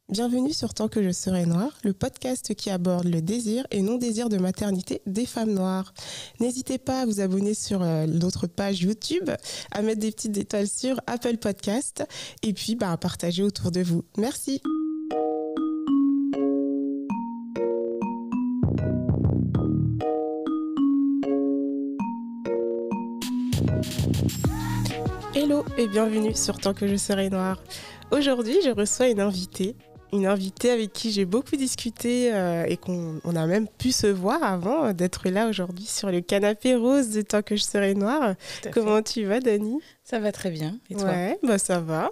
Bienvenue sur Tant que je serai noire, le podcast qui aborde le désir et non-désir de maternité des femmes noires. N'hésitez pas à vous abonner sur notre page YouTube, à mettre des petites étoiles sur Apple Podcast et puis à partager autour de vous. Merci. Hello et bienvenue sur Tant que je serai noire. Aujourd'hui, je reçois une invitée avec qui j'ai beaucoup discuté et qu'on a même pu se voir avant d'être là aujourd'hui sur le canapé rose de Tant que je serai noire. Comment tu vas, Dani? Ça va très bien. Et toi? Ouais, ça va.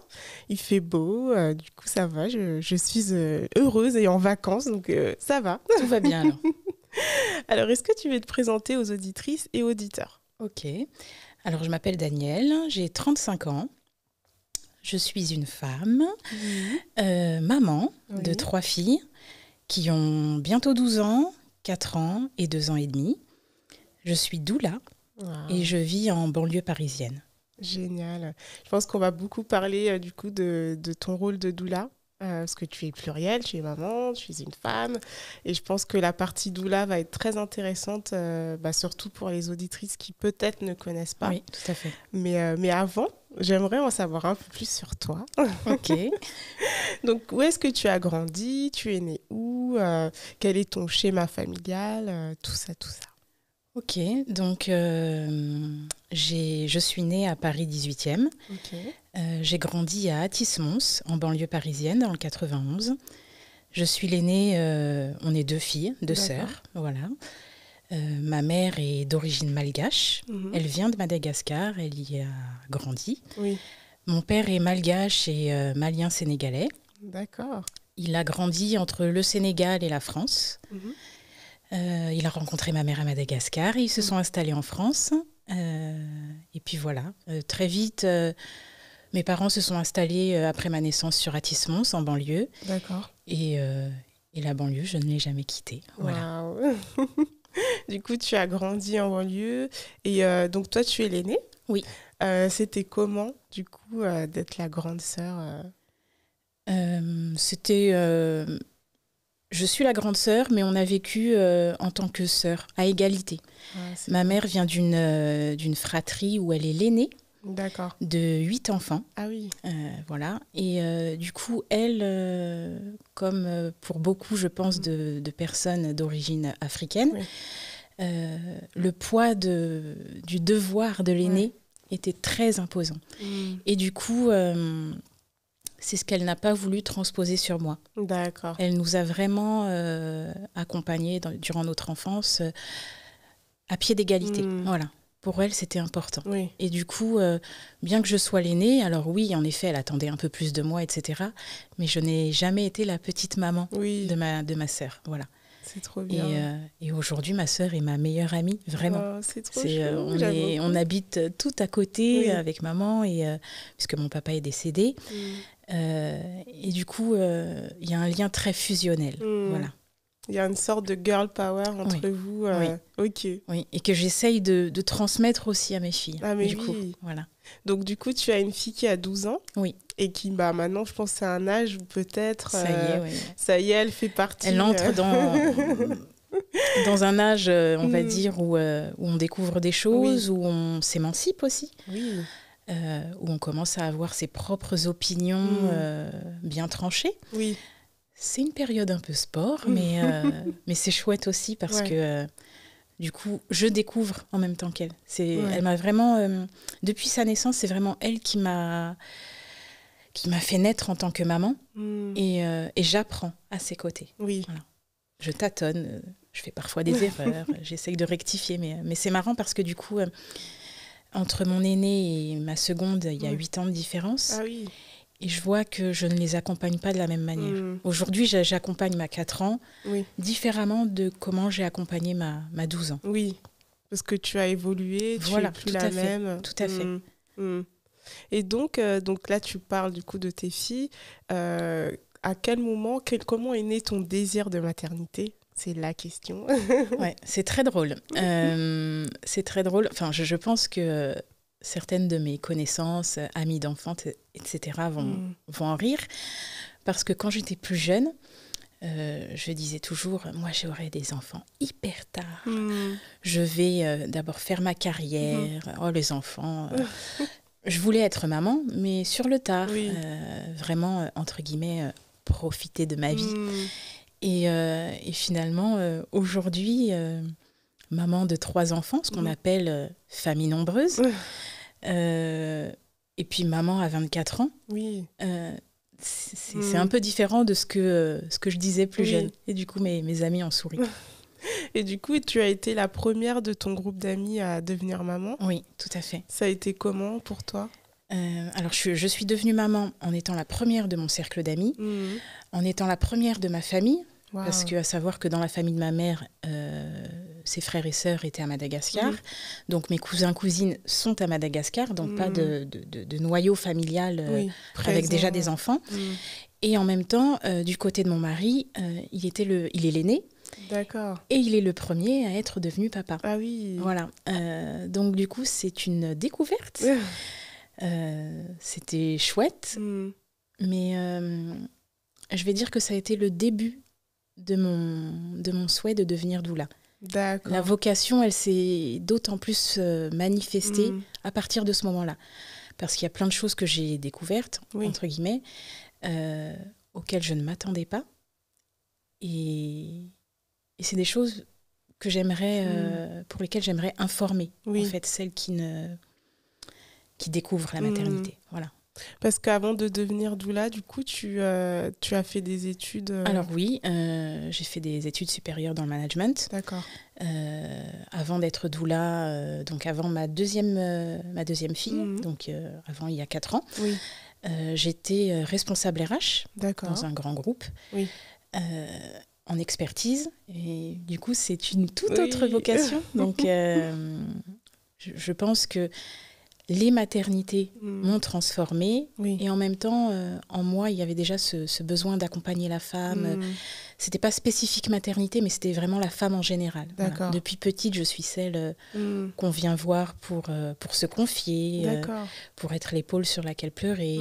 Il fait beau, du coup ça va. Je suis heureuse et en vacances, donc ça va. Tout va bien alors. Alors, est-ce que tu veux te présenter aux auditrices et auditeurs? Ok. Alors, je m'appelle Danielle, j'ai 35 ans. Je suis une femme, maman de 3 filles qui ont bientôt 12 ans, 4 ans et 2 ans et demi. Je suis doula et je vis en banlieue parisienne. Génial. Je pense qu'on va beaucoup parler du coup de ton rôle de doula. Parce que tu es pluriel, tu es maman, tu es une femme. Et je pense que la partie doula va être très intéressante, surtout pour les auditrices qui peut-être ne connaissent pas. Oui, tout à fait. Mais avant, j'aimerais en savoir un peu plus sur toi. Ok. Donc, où est-ce que tu as grandi? Tu es née où? Quel est ton schéma familial? Tout ça. Ok, donc je suis née à Paris 18e. Okay. J'ai grandi à Athis-Mons, en banlieue parisienne, dans le 91. Je suis l'aînée, on est 2 filles, 2 sœurs, voilà. Ma mère est d'origine malgache, elle vient de Madagascar, elle y a grandi. Oui. Mon père est malgache et malien-sénégalais. D'accord. Il a grandi entre le Sénégal et la France. Il a rencontré ma mère à Madagascar et ils se sont installés en France. Et puis voilà, très vite, mes parents se sont installés après ma naissance sur Athis-Mons, en banlieue. D'accord. Et la banlieue, je ne l'ai jamais quittée. Voilà. Wow. Du coup, tu as grandi en banlieue et donc toi, tu es l'aînée. Oui. C'était comment, du coup, d'être la grande sœur Je suis la grande sœur, mais on a vécu en tant que sœur, à égalité. Ma mère vient d'une fratrie où elle est l'aînée. D'accord. De 8 enfants. Ah oui. Voilà. Et du coup, elle, comme pour beaucoup, je pense, de personnes d'origine africaine, le poids du devoir de l'aîné était très imposant. Et du coup, c'est ce qu'elle n'a pas voulu transposer sur moi. D'accord. Elle nous a vraiment accompagnés durant notre enfance à pied d'égalité. Voilà. Pour elle, c'était important. Oui. Et du coup, bien que je sois l'aînée, alors oui, en effet, elle attendait un peu plus de moi, etc. Mais je n'ai jamais été la petite maman de ma sœur. Voilà. C'est trop bien. Et aujourd'hui, ma sœur est ma meilleure amie, vraiment. Oh, c'est trop chou, on habite tout à côté avec maman, puisque mon papa est décédé. Et du coup, il y a un lien très fusionnel. Voilà. Il y a une sorte de girl power entre vous. Ok. Oui, et que j'essaye de transmettre aussi à mes filles. Ah, mais du coup, voilà. Donc, du coup, tu as une fille qui a 12 ans. Oui. Et qui, maintenant, je pense que c'est un âge où peut-être... Ça y est, elle fait partie... Elle entre dans un âge, on va dire, où on découvre des choses, où on s'émancipe aussi. Oui. Où on commence à avoir ses propres opinions bien tranchées. Oui. C'est une période un peu sport, mais c'est chouette aussi parce que, du coup, je découvre en même temps qu'elle. Elle m'a vraiment... depuis sa naissance, c'est vraiment elle qui m'a fait naître en tant que maman. Et j'apprends à ses côtés. Oui. Voilà. Je tâtonne, je fais parfois des erreurs, j'essaye de rectifier, mais c'est marrant parce que du coup, entre mon aînée et ma seconde, il y a 8 ans de différence. Ah oui. Et je vois que je ne les accompagne pas de la même manière. Aujourd'hui, j'accompagne ma 4 ans différemment de comment j'ai accompagné ma 12 ans. Oui, parce que tu as évolué, voilà, tu n'es plus la même. Tout à fait. Et donc là, tu parles du coup de tes filles. À quel moment, comment est né ton désir de maternité? C'est la question. Ouais, c'est très drôle. C'est très drôle. Enfin, je pense que certaines de mes connaissances, amies d'enfance, etc., vont en rire. parce que quand j'étais plus jeune, je disais toujours, moi j'aurai des enfants hyper tard. Je vais d'abord faire ma carrière. Oh, les enfants. Je voulais être maman, mais sur le tard. Vraiment, entre guillemets, profiter de ma vie. Et finalement, aujourd'hui, maman de 3 enfants, ce qu'on appelle famille nombreuse. Et puis maman à 24 ans. C'est un peu différent de ce que je disais plus jeune. Et du coup, mes amis en sourient. Et du coup, tu as été la première de ton groupe d'amis à devenir maman. Oui, tout à fait. Ça a été comment pour toi ? Alors, je suis devenue maman en étant la première de mon cercle d'amis, en étant la première de ma famille, parce qu'à savoir que dans la famille de ma mère, ses frères et sœurs étaient à Madagascar. Donc, mes cousins-cousines sont à Madagascar, donc pas de noyau familial avec déjà des enfants. Et en même temps, du côté de mon mari, il est l'aîné. D'accord. Et il est le premier à être devenu papa. Ah oui. Voilà. Donc, du coup, c'est une découverte. C'était chouette. Mais je vais dire que ça a été le début de mon souhait de devenir doula. D'accord. La vocation, elle s'est d'autant plus manifestée à partir de ce moment-là. Parce qu'il y a plein de choses que j'ai découvertes, entre guillemets, auxquelles je ne m'attendais pas. Et c'est des choses que pour lesquelles j'aimerais informer, en fait, celles qui découvrent la maternité. Voilà. Parce qu'avant de devenir doula, du coup, tu as fait des études... Alors oui, j'ai fait des études supérieures dans le management. D'accord. Avant d'être doula, donc avant ma deuxième fille, donc avant il y a 4 ans, j'étais responsable RH dans un grand groupe. En expertise. Et du coup, c'est une toute autre vocation. Donc, je pense que les maternités m'ont transformée. Et en même temps, en moi, il y avait déjà ce besoin d'accompagner la femme. C'était pas spécifique maternité, mais c'était vraiment la femme en général. Voilà. Depuis petite, je suis celle qu'on vient voir pour se confier, pour être l'épaule sur laquelle pleurer,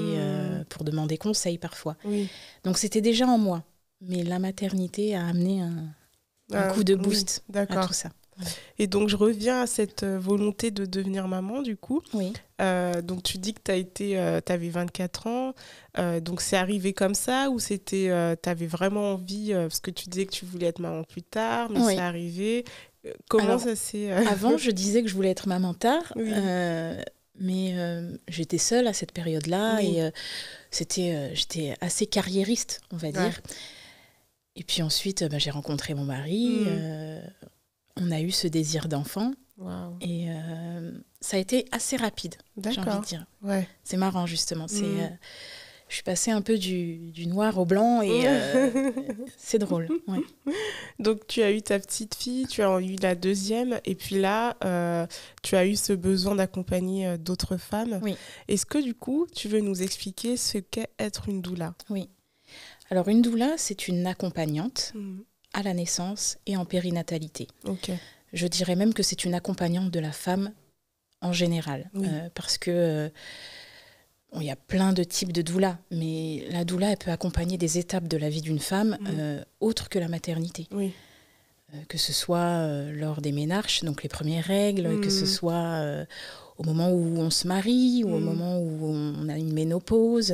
pour demander conseil parfois. Donc, c'était déjà en moi. Mais la maternité a amené un coup de boost à tout ça. Et donc, je reviens à cette volonté de devenir maman, du coup. Donc, tu dis que tu avais 24 ans. Donc, c'est arrivé comme ça ou tu avais vraiment envie, parce que tu disais que tu voulais être maman plus tard, mais c'est arrivé. Comment ça s'est... Avant, je disais que je voulais être maman tard. Mais j'étais seule à cette période-là et j'étais assez carriériste, on va dire. Et puis ensuite, j'ai rencontré mon mari. On a eu ce désir d'enfant. Et ça a été assez rapide, j'ai envie de dire. C'est marrant, justement. Je suis passée un peu du noir au blanc et c'est drôle. Donc, tu as eu ta petite fille, tu as eu la deuxième. Et puis là, tu as eu ce besoin d'accompagner d'autres femmes. Est-ce que, du coup, tu veux nous expliquer ce qu'est être une doula ? Oui. Alors, une doula, c'est une accompagnante à la naissance et en périnatalité. Je dirais même que c'est une accompagnante de la femme en général. Parce que il y a plein de types de doula, mais la doula, elle peut accompagner des étapes de la vie d'une femme autres que la maternité. Que ce soit lors des ménarches, donc les premières règles, que ce soit au moment où on se marie, ou au moment où on a une ménopause...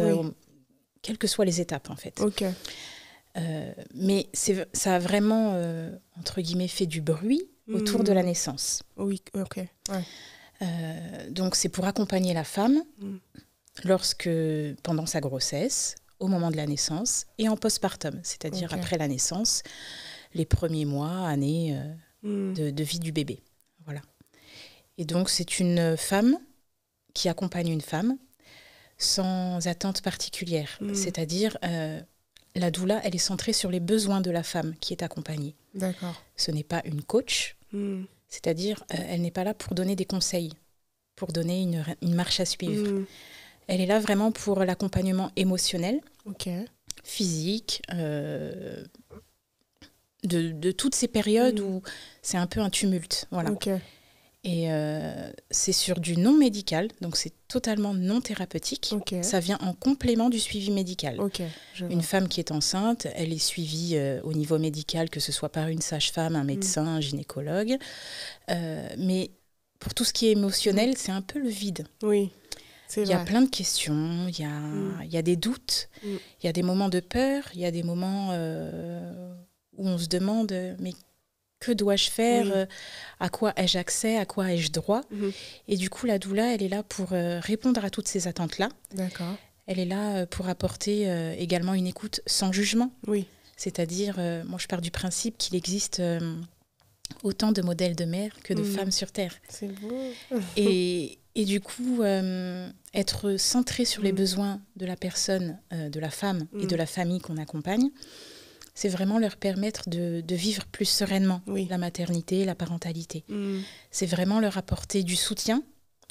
quelles que soient les étapes, en fait. Mais ça a vraiment, entre guillemets, fait du bruit autour de la naissance. Donc, c'est pour accompagner la femme pendant sa grossesse, au moment de la naissance, et en postpartum, c'est-à-dire après la naissance, les premiers mois, années de vie du bébé. Voilà. Et donc, c'est une femme qui accompagne une femme sans attente particulière. C'est-à-dire, la doula, elle est centrée sur les besoins de la femme qui est accompagnée. Ce n'est pas une coach, c'est-à-dire, elle n'est pas là pour donner des conseils, pour donner une marche à suivre. Elle est là vraiment pour l'accompagnement émotionnel, physique, de toutes ces périodes où c'est un peu un tumulte. Voilà. Et c'est sur du non médical, donc c'est totalement non thérapeutique. Ça vient en complément du suivi médical. Une femme qui est enceinte, elle est suivie au niveau médical, que ce soit par une sage-femme, un médecin, un gynécologue. Mais pour tout ce qui est émotionnel, c'est un peu le vide. Oui, il y a plein de questions, il y a des doutes, il y a des moments de peur, il y a des moments où on se demande mais que dois-je faire, à quoi ai-je accès, à quoi ai-je droit. Et du coup, la doula, elle est là pour répondre à toutes ces attentes-là. D'accord. Elle est là pour apporter également une écoute sans jugement. C'est-à-dire, moi je pars du principe qu'il existe autant de modèles de mères que de femmes sur Terre. C'est beau. Et du coup, être centré sur les besoins de la personne, de la femme et de la famille qu'on accompagne, c'est vraiment leur permettre de vivre plus sereinement la maternité, la parentalité. C'est vraiment leur apporter du soutien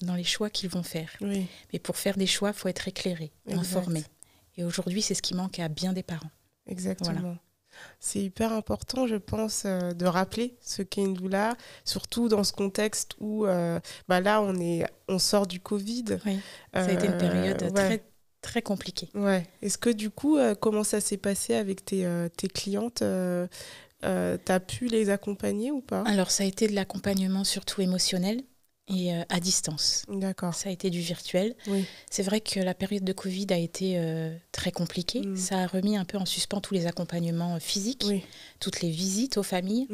dans les choix qu'ils vont faire. Mais pour faire des choix, il faut être éclairé, informé. Et aujourd'hui, c'est ce qui manque à bien des parents. Exactement. Voilà. C'est hyper important, je pense, de rappeler ce qu'est une doula, surtout dans ce contexte où là, on sort du Covid. Ça a été une période très compliquée. Est-ce que du coup, comment ça s'est passé avec tes clientes t'as pu les accompagner ou pas? Alors, ça a été de l'accompagnement surtout émotionnel et à distance. D'accord. Ça a été du virtuel. C'est vrai que la période de Covid a été très compliquée. Ça a remis un peu en suspens tous les accompagnements physiques, toutes les visites aux familles.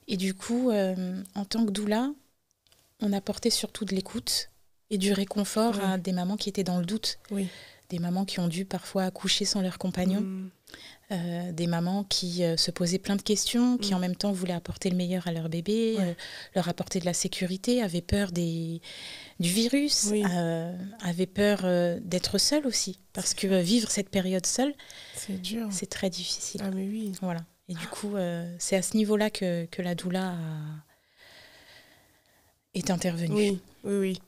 Et du coup, en tant que doula, on apportait surtout de l'écoute et du réconfort à des mamans qui étaient dans le doute. Des mamans qui ont dû parfois accoucher sans leur compagnon. Des mamans qui se posaient plein de questions, qui en même temps voulaient apporter le meilleur à leur bébé, leur apporter de la sécurité, avaient peur du virus, avaient peur d'être seules aussi. Parce que vivre cette période seule, c'est dur. C'est très difficile. Ah mais oui. Voilà. Et du coup, c'est à ce niveau-là que la doula est intervenue. Oui.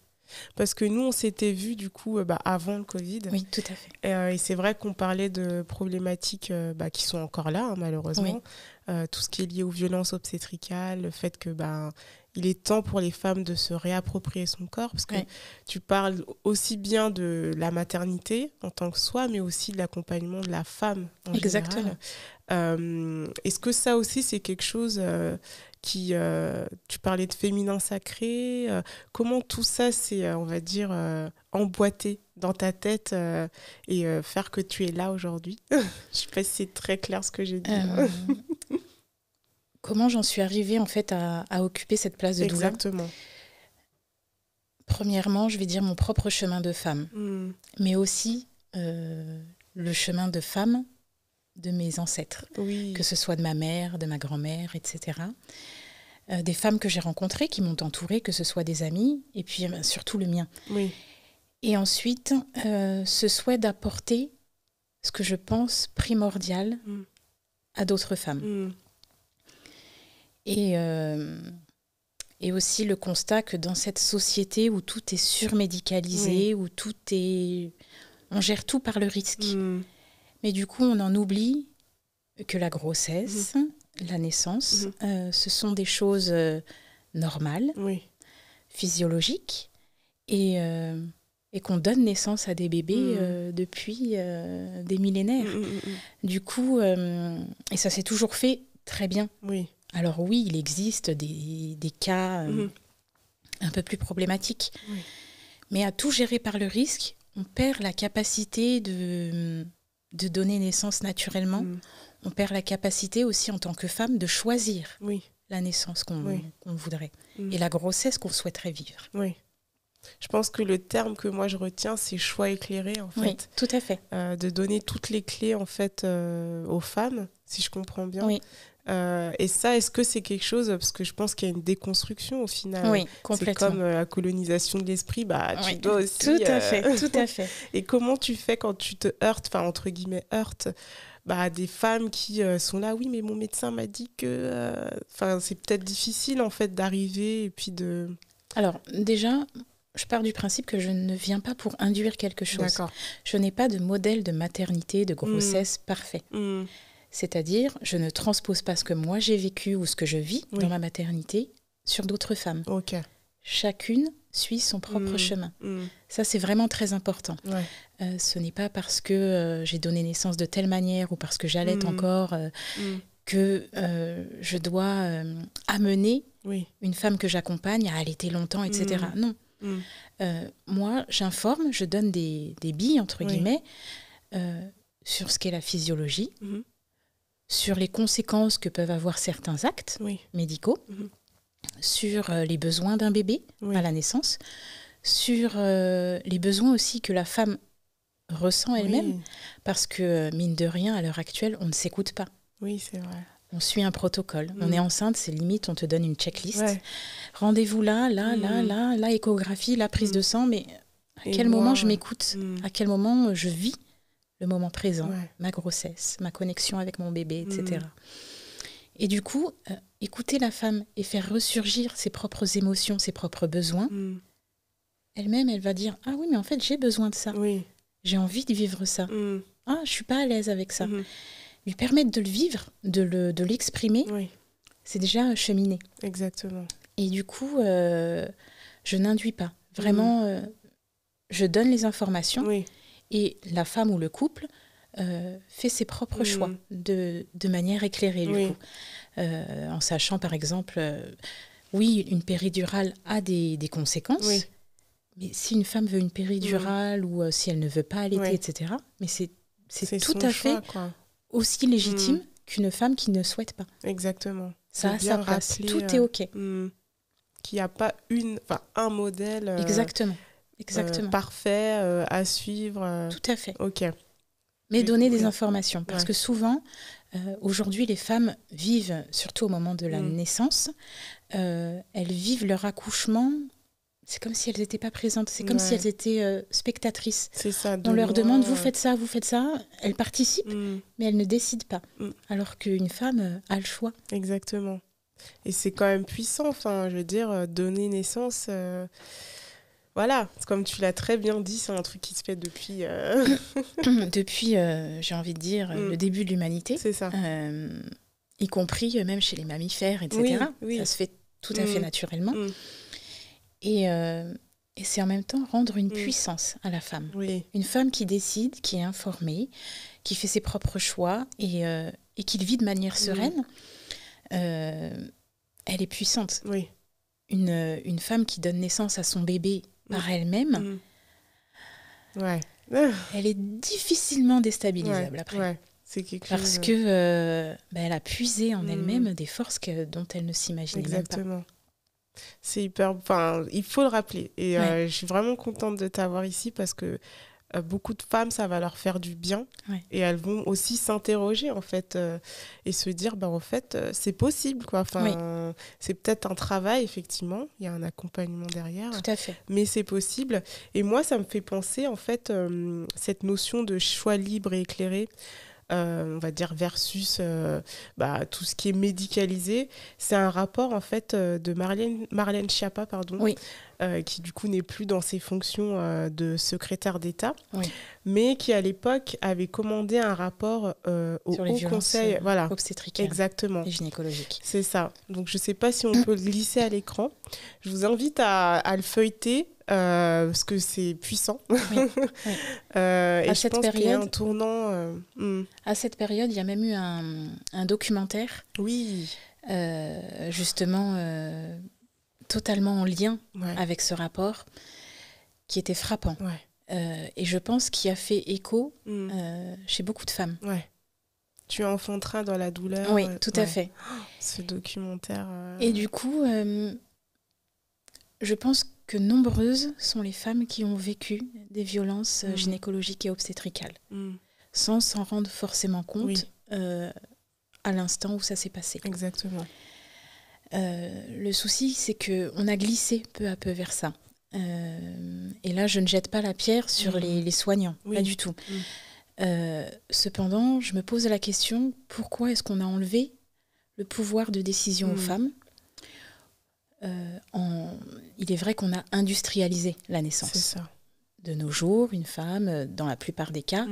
Parce que nous, on s'était vus du coup avant le Covid. Oui, tout à fait. Et c'est vrai qu'on parlait de problématiques qui sont encore là, malheureusement. Tout ce qui est lié aux violences obstétricales, le fait que il est temps pour les femmes de se réapproprier son corps. Parce que tu parles aussi bien de la maternité en tant que soi, mais aussi de l'accompagnement de la femme en Exactement. général. Est-ce que ça aussi, c'est quelque chose... tu parlais de féminin sacré, comment tout ça c'est, on va dire, emboîté dans ta tête et faire que tu es là aujourd'hui? Je ne sais pas si c'est très clair ce que j'ai dit. Comment j'en suis arrivée en fait à occuper cette place de doula? Exactement. Premièrement, je vais dire mon propre chemin de femme, mais aussi le chemin de femme de mes ancêtres, que ce soit de ma mère, de ma grand-mère, etc. Des femmes que j'ai rencontrées, qui m'ont entourée, que ce soit des amis, et puis surtout le mien. Et ensuite, ce souhait d'apporter ce que je pense primordial à d'autres femmes. Et aussi le constat que dans cette société où tout est surmédicalisé, où on gère tout par le risque. Mais du coup, on en oublie que la grossesse, la naissance, ce sont des choses normales, physiologiques, et qu'on donne naissance à des bébés depuis des millénaires. Du coup, et ça s'est toujours fait très bien. Alors oui, il existe des cas un peu plus problématiques. Mais à tout gérer par le risque, on perd la capacité de donner naissance naturellement. On perd la capacité aussi en tant que femme de choisir la naissance qu'on voudrait et la grossesse qu'on souhaiterait vivre. Je pense que le terme que moi je retiens, c'est choix éclairé en fait. Oui, tout à fait. De donner toutes les clés en fait aux femmes, si je comprends bien. Et ça, est-ce que c'est quelque chose, parce que je pense qu'il y a une déconstruction au final. Oui, complètement. C'est comme la colonisation de l'esprit, tu dois aussi... Tout à fait. Et comment tu fais quand tu te heurtes, enfin entre guillemets heurtes, des femmes qui sont là, oui, mais mon médecin m'a dit que... c'est peut-être difficile en fait d'arriver et puis de... Alors déjà, je pars du principe que je ne viens pas pour induire quelque chose. D'accord. Je n'ai pas de modèle de maternité, de grossesse parfait. C'est-à-dire, je ne transpose pas ce que moi j'ai vécu ou ce que je vis dans ma maternité sur d'autres femmes. chacune suit son propre chemin. Ça, c'est vraiment très important. Ouais. Ce n'est pas parce que j'ai donné naissance de telle manière ou parce que j'allaite encore que je dois amener une femme que j'accompagne à allaiter longtemps, etc. Non. Moi, j'informe, je donne des billes, entre guillemets, sur ce qu'est la physiologie, sur les conséquences que peuvent avoir certains actes médicaux, sur les besoins d'un bébé à la naissance, sur les besoins aussi que la femme ressent elle-même, parce que, mine de rien, à l'heure actuelle, on ne s'écoute pas. Oui, c'est vrai. On suit un protocole. On est enceinte, c'est limite, on te donne une checklist. Ouais. Rendez-vous là, échographie, la prise de sang, mais à quel moment je m'écoute, à quel moment je vis le moment présent, ma grossesse, ma connexion avec mon bébé, etc. Et du coup, écouter la femme et faire ressurgir ses propres émotions, ses propres besoins, elle-même, elle va dire « Ah oui, mais en fait, j'ai besoin de ça. J'ai envie de vivre ça. Ah, je ne suis pas à l'aise avec ça. » Lui permettre de le vivre, de l'exprimer, c'est déjà cheminer. Exactement. Et du coup, je n'induis pas. Vraiment, je donne les informations et la femme ou le couple fait ses propres choix de manière éclairée, du coup. En sachant, par exemple, oui, une péridurale a des conséquences, mais si une femme veut une péridurale ou si elle ne veut pas allaiter, etc., mais c'est tout à fait aussi légitime qu'une femme qui ne souhaite pas. Exactement. Ça passe. Tout est OK. Qu'il n'y a pas un modèle Exactement. parfait à suivre. Tout à fait. OK. Mais donner des informations. Parce que souvent, aujourd'hui, les femmes vivent, surtout au moment de la naissance, elles vivent leur accouchement... C'est comme si elles n'étaient pas présentes. C'est comme si elles étaient spectatrices. C'est ça. On leur demande, vous faites ça. Elles participent, mais elles ne décident pas. Alors qu'une femme a le choix. Exactement. Et c'est quand même puissant. Enfin, je veux dire, donner naissance... Voilà, comme tu l'as très bien dit, c'est un truc qui se fait depuis... Depuis, j'ai envie de dire, le début de l'humanité. C'est ça. Y compris même chez les mammifères, etc. Ça se fait tout à fait naturellement. Et c'est en même temps rendre une puissance à la femme. Une femme qui décide, qui est informée, qui fait ses propres choix et qui le vit de manière sereine, elle est puissante. Une femme qui donne naissance à son bébé par elle-même, elle est difficilement déstabilisable après. C'est quelque parce que elle a puisé en elle-même des forces dont elle ne s'imaginait même pas. Exactement. C'est hyper... Enfin, il faut le rappeler. Et je suis vraiment contente de t'avoir ici parce que beaucoup de femmes, ça va leur faire du bien. Et elles vont aussi s'interroger, en fait, et se dire, en fait, c'est possible, quoi. Enfin, c'est peut-être un travail, effectivement. Il y a un accompagnement derrière. Tout à fait. Mais c'est possible. Et moi, ça me fait penser, en fait, cette notion de choix libre et éclairé, on va dire versus tout ce qui est médicalisé, c'est un rapport en fait de Marlène Schiappa, qui du coup n'est plus dans ses fonctions de secrétaire d'État, mais qui à l'époque avait commandé un rapport au Haut Conseil obstétricales et gynécologiques. C'est ça. Donc je ne sais pas si on peut le glisser à l'écran. Je vous invite à le feuilleter. Parce que c'est puissant. Et je pense qu'il y a un tournant. À cette période, il y a même eu un documentaire. Justement, totalement en lien avec ce rapport, qui était frappant. Et je pense qu'il a fait écho chez beaucoup de femmes. Tu enfanteras dans la douleur. Oui, tout à fait. Ce documentaire. Et du coup, je pense que nombreuses sont les femmes qui ont vécu des violences gynécologiques et obstétricales, sans s'en rendre forcément compte à l'instant où ça s'est passé. Exactement. Le souci, c'est qu'on a glissé peu à peu vers ça. Et là, je ne jette pas la pierre sur les soignants, pas du tout. Cependant, je me pose la question, pourquoi est-ce qu'on a enlevé le pouvoir de décision aux femmes ? Il est vrai qu'on a industrialisé la naissance. C'est ça. De nos jours, une femme, dans la plupart des cas,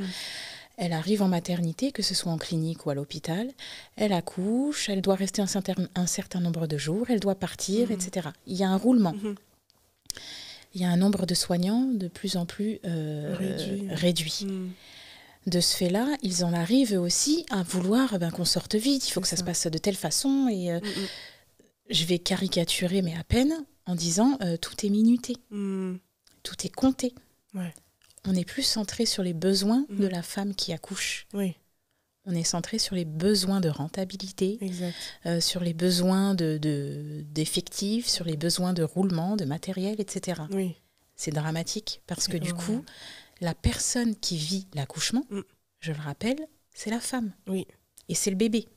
elle arrive en maternité, que ce soit en clinique ou à l'hôpital, elle accouche, elle doit rester un certain nombre de jours, elle doit partir, etc. Il y a un roulement. il y a un nombre de soignants de plus en plus réduit. De ce fait-là, ils en arrivent aussi à vouloir qu'on sorte vite, il faut que ça se passe de telle façon. Et je vais caricaturer, mais à peine, en disant tout est minuté, tout est compté. Ouais. On n'est plus centré sur les besoins de la femme qui accouche. Oui. On est centré sur les besoins de rentabilité, sur les besoins d'effectifs, sur les besoins de roulement, de matériel, etc. Oui. C'est dramatique parce que du coup, la personne qui vit l'accouchement, je le rappelle, c'est la femme. Oui. Et c'est le bébé.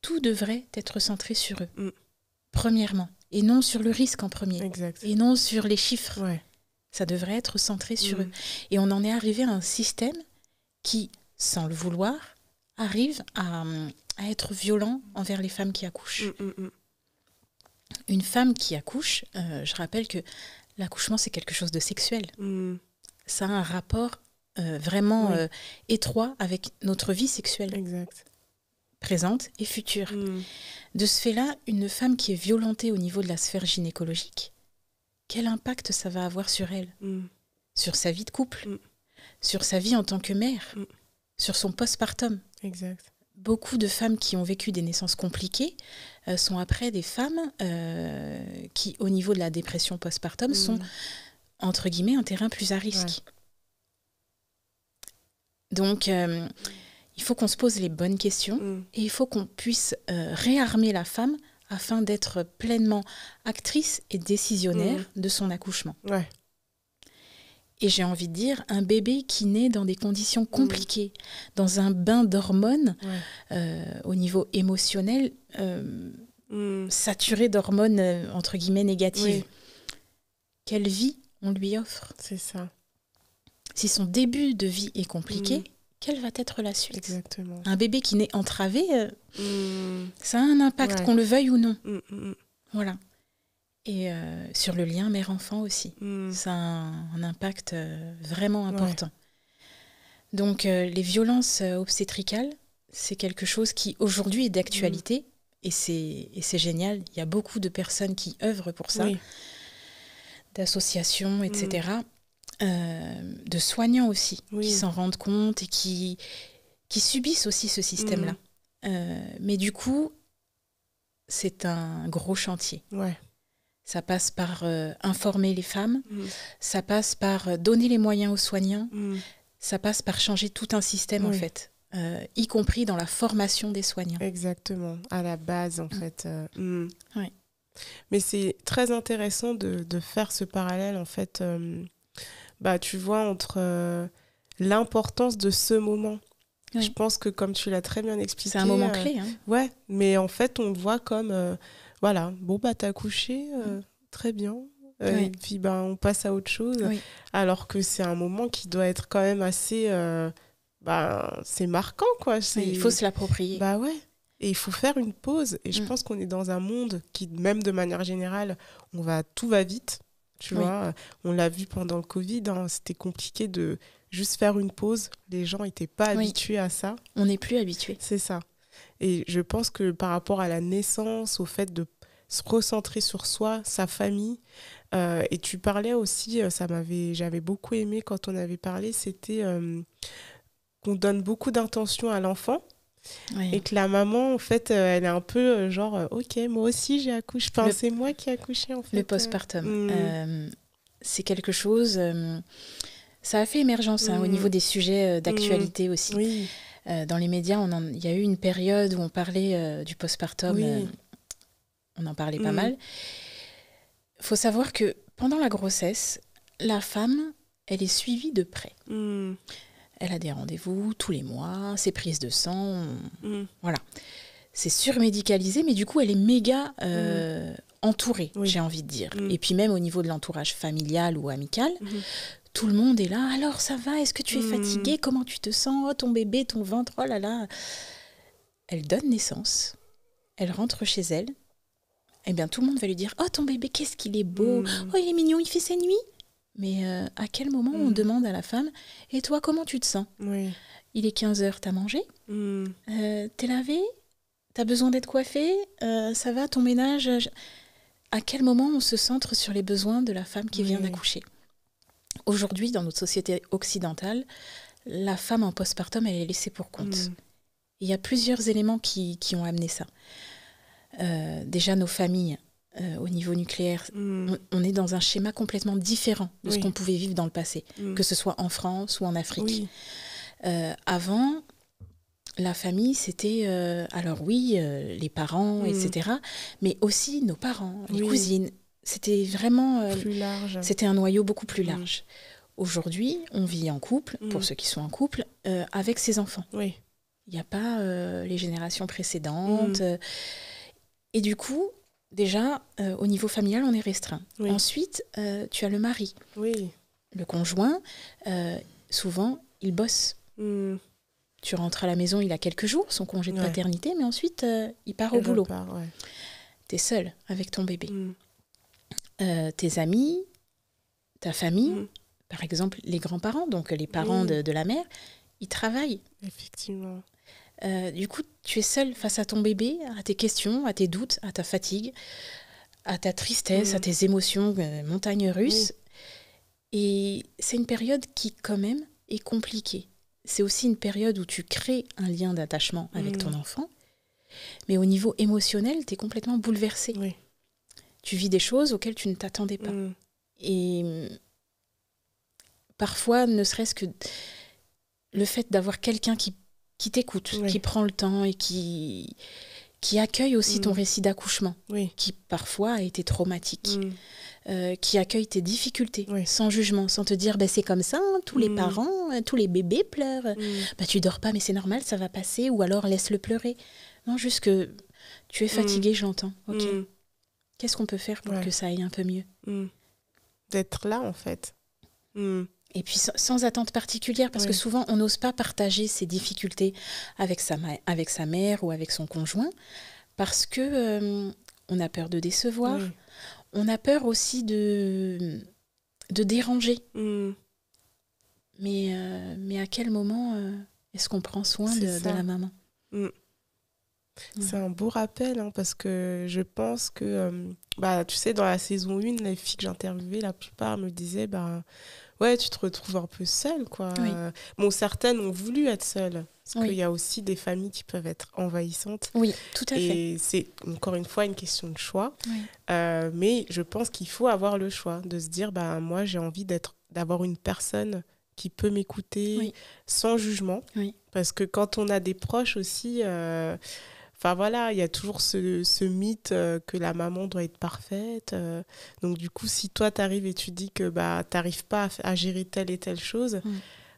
Tout devrait être centré sur eux, premièrement, et non sur le risque en premier, et non sur les chiffres. Ouais. Ça devrait être centré sur eux. Et on en est arrivé à un système qui, sans le vouloir, arrive à être violent envers les femmes qui accouchent. Une femme qui accouche, je rappelle que l'accouchement, c'est quelque chose de sexuel. Ça a un rapport vraiment étroit avec notre vie sexuelle. Présente et future. De ce fait-là, une femme qui est violentée au niveau de la sphère gynécologique, quel impact ça va avoir sur elle, sur sa vie de couple, sur sa vie en tant que mère, sur son postpartum. Beaucoup de femmes qui ont vécu des naissances compliquées sont après des femmes qui, au niveau de la dépression postpartum, sont, entre guillemets, un terrain plus à risque. Donc, il faut qu'on se pose les bonnes questions et il faut qu'on puisse réarmer la femme afin d'être pleinement actrice et décisionnaire de son accouchement. Et j'ai envie de dire, un bébé qui naît dans des conditions compliquées, dans un bain d'hormones, au niveau émotionnel, saturé d'hormones, entre guillemets, négatives. Quelle vie on lui offre? C'est ça. Si son début de vie est compliqué, quelle va être la suite? Un bébé qui naît entravé, ça a un impact, qu'on le veuille ou non. Voilà. Et sur le lien mère-enfant aussi. Ça a un impact vraiment important. Donc, les violences obstétricales, c'est quelque chose qui, aujourd'hui, est d'actualité. Et c'est génial. Il y a beaucoup de personnes qui œuvrent pour ça, d'associations, etc., de soignants aussi, qui s'en rendent compte et qui subissent aussi ce système-là. Mais du coup, c'est un gros chantier. Ça passe par informer les femmes, ça passe par donner les moyens aux soignants, ça passe par changer tout un système, en fait, y compris dans la formation des soignants. Exactement, à la base, en fait. Mais c'est très intéressant de faire ce parallèle, en fait, tu vois, entre l'importance de ce moment. Je pense que, comme tu l'as très bien expliqué... C'est un moment clé. Ouais, mais en fait, on le voit comme... voilà, bon, t'as accouché, très bien. Et puis, on passe à autre chose. Alors que c'est un moment qui doit être quand même assez... c'est marquant, quoi. Il faut se l'approprier. Et il faut faire une pause. Et je pense qu'on est dans un monde qui, même de manière générale, tout va vite. Tu vois, on l'a vu pendant le Covid, c'était compliqué de juste faire une pause. Les gens n'étaient pas habitués à ça. On n'est plus habitués. C'est ça. Et je pense que par rapport à la naissance, au fait de se recentrer sur soi, sa famille, et tu parlais aussi, j'avais beaucoup aimé quand on avait parlé, c'était qu'on donne beaucoup d'intention à l'enfant. Et que la maman, en fait, elle est un peu ok, moi aussi j'ai accouché. Enfin, c'est moi qui ai accouché, en fait. Le postpartum, c'est quelque chose... ça a fait émergence au niveau des sujets d'actualité aussi. Dans les médias, il y a eu une période où on parlait du postpartum. On en parlait pas mal. Il faut savoir que pendant la grossesse, la femme, elle est suivie de près. Elle a des rendez-vous tous les mois, ses prises de sang, voilà. C'est surmédicalisé, mais du coup, elle est méga entourée, j'ai envie de dire. Et puis même au niveau de l'entourage familial ou amical, tout le monde est là. Alors, ça va? Est-ce que tu es fatiguée? Comment tu te sens? Oh, ton bébé, ton ventre, oh là là. Elle donne naissance, elle rentre chez elle. Eh bien, tout le monde va lui dire « Oh, ton bébé, qu'est-ce qu'il est beau! Oh, il est mignon, il fait ses nuits !» Mais à quel moment on demande à la femme « Et toi, comment tu te sens? Il est 15h, t'as mangé? T'es lavé? T'as besoin d'être coiffée? Ça va, ton ménage ?» à quel moment on se centre sur les besoins de la femme qui vient d'accoucher. Aujourd'hui, dans notre société occidentale, la femme en postpartum, elle est laissée pour compte. Il y a plusieurs éléments qui ont amené ça. Déjà, nos familles, au niveau nucléaire, on est dans un schéma complètement différent de ce qu'on pouvait vivre dans le passé, que ce soit en France ou en Afrique. Avant, la famille, c'était, les parents, etc., mais aussi nos parents, les cousines. C'était vraiment... plus large. C'était un noyau beaucoup plus large. Aujourd'hui, on vit en couple, pour ceux qui sont en couple, avec ses enfants. Il n'y a pas les générations précédentes. Et du coup, déjà, au niveau familial, on est restreint. Ensuite, tu as le mari. Le conjoint, souvent, il bosse. Tu rentres à la maison, il a quelques jours, son congé de paternité, mais ensuite, il part au boulot. Tu es seule avec ton bébé. Tes amis, ta famille, par exemple les grands-parents, donc les parents de la mère, ils travaillent. Effectivement. Du coup, tu es seule face à ton bébé, à tes questions, à tes doutes, à ta fatigue, à ta tristesse, à tes émotions, montagnes russes. Et c'est une période qui, quand même, est compliquée. C'est aussi une période où tu crées un lien d'attachement avec ton enfant, mais au niveau émotionnel, tu es complètement bouleversée. Tu vis des choses auxquelles tu ne t'attendais pas. Et parfois, ne serait-ce que le fait d'avoir quelqu'un qui t'écoute, qui prend le temps et qui accueille aussi ton récit d'accouchement, qui parfois a été traumatique, qui accueille tes difficultés, sans jugement, sans te dire c'est comme ça, hein, tous les parents, tous les bébés pleurent, tu dors pas mais c'est normal, ça va passer, ou alors laisse-le pleurer. Non, juste que tu es fatigué, j'entends. Ok. Qu'est-ce qu'on peut faire pour que ça aille un peu mieux ? D'être là, en fait. Et puis sans attente particulière, parce que souvent, on n'ose pas partager ses difficultés avec sa mère ou avec son conjoint, parce que on a peur de décevoir, on a peur aussi de déranger. Mais à quel moment est-ce qu'on prend soin de la maman ? C'est un beau rappel, hein, parce que je pense que, tu sais, dans la saison 1, les filles que j'interviewais, la plupart me disaient, tu te retrouves un peu seule, quoi. Bon, certaines ont voulu être seules, parce qu'il y a aussi des familles qui peuvent être envahissantes. Oui, tout à fait. Et c'est, encore une fois, une question de choix. Mais je pense qu'il faut avoir le choix de se dire, moi, j'ai envie d'avoir une personne qui peut m'écouter sans jugement. Parce que quand on a des proches aussi... il y a toujours ce mythe que la maman doit être parfaite. Donc, du coup, si toi, tu arrives et tu dis que tu n'arrives pas à gérer telle et telle chose,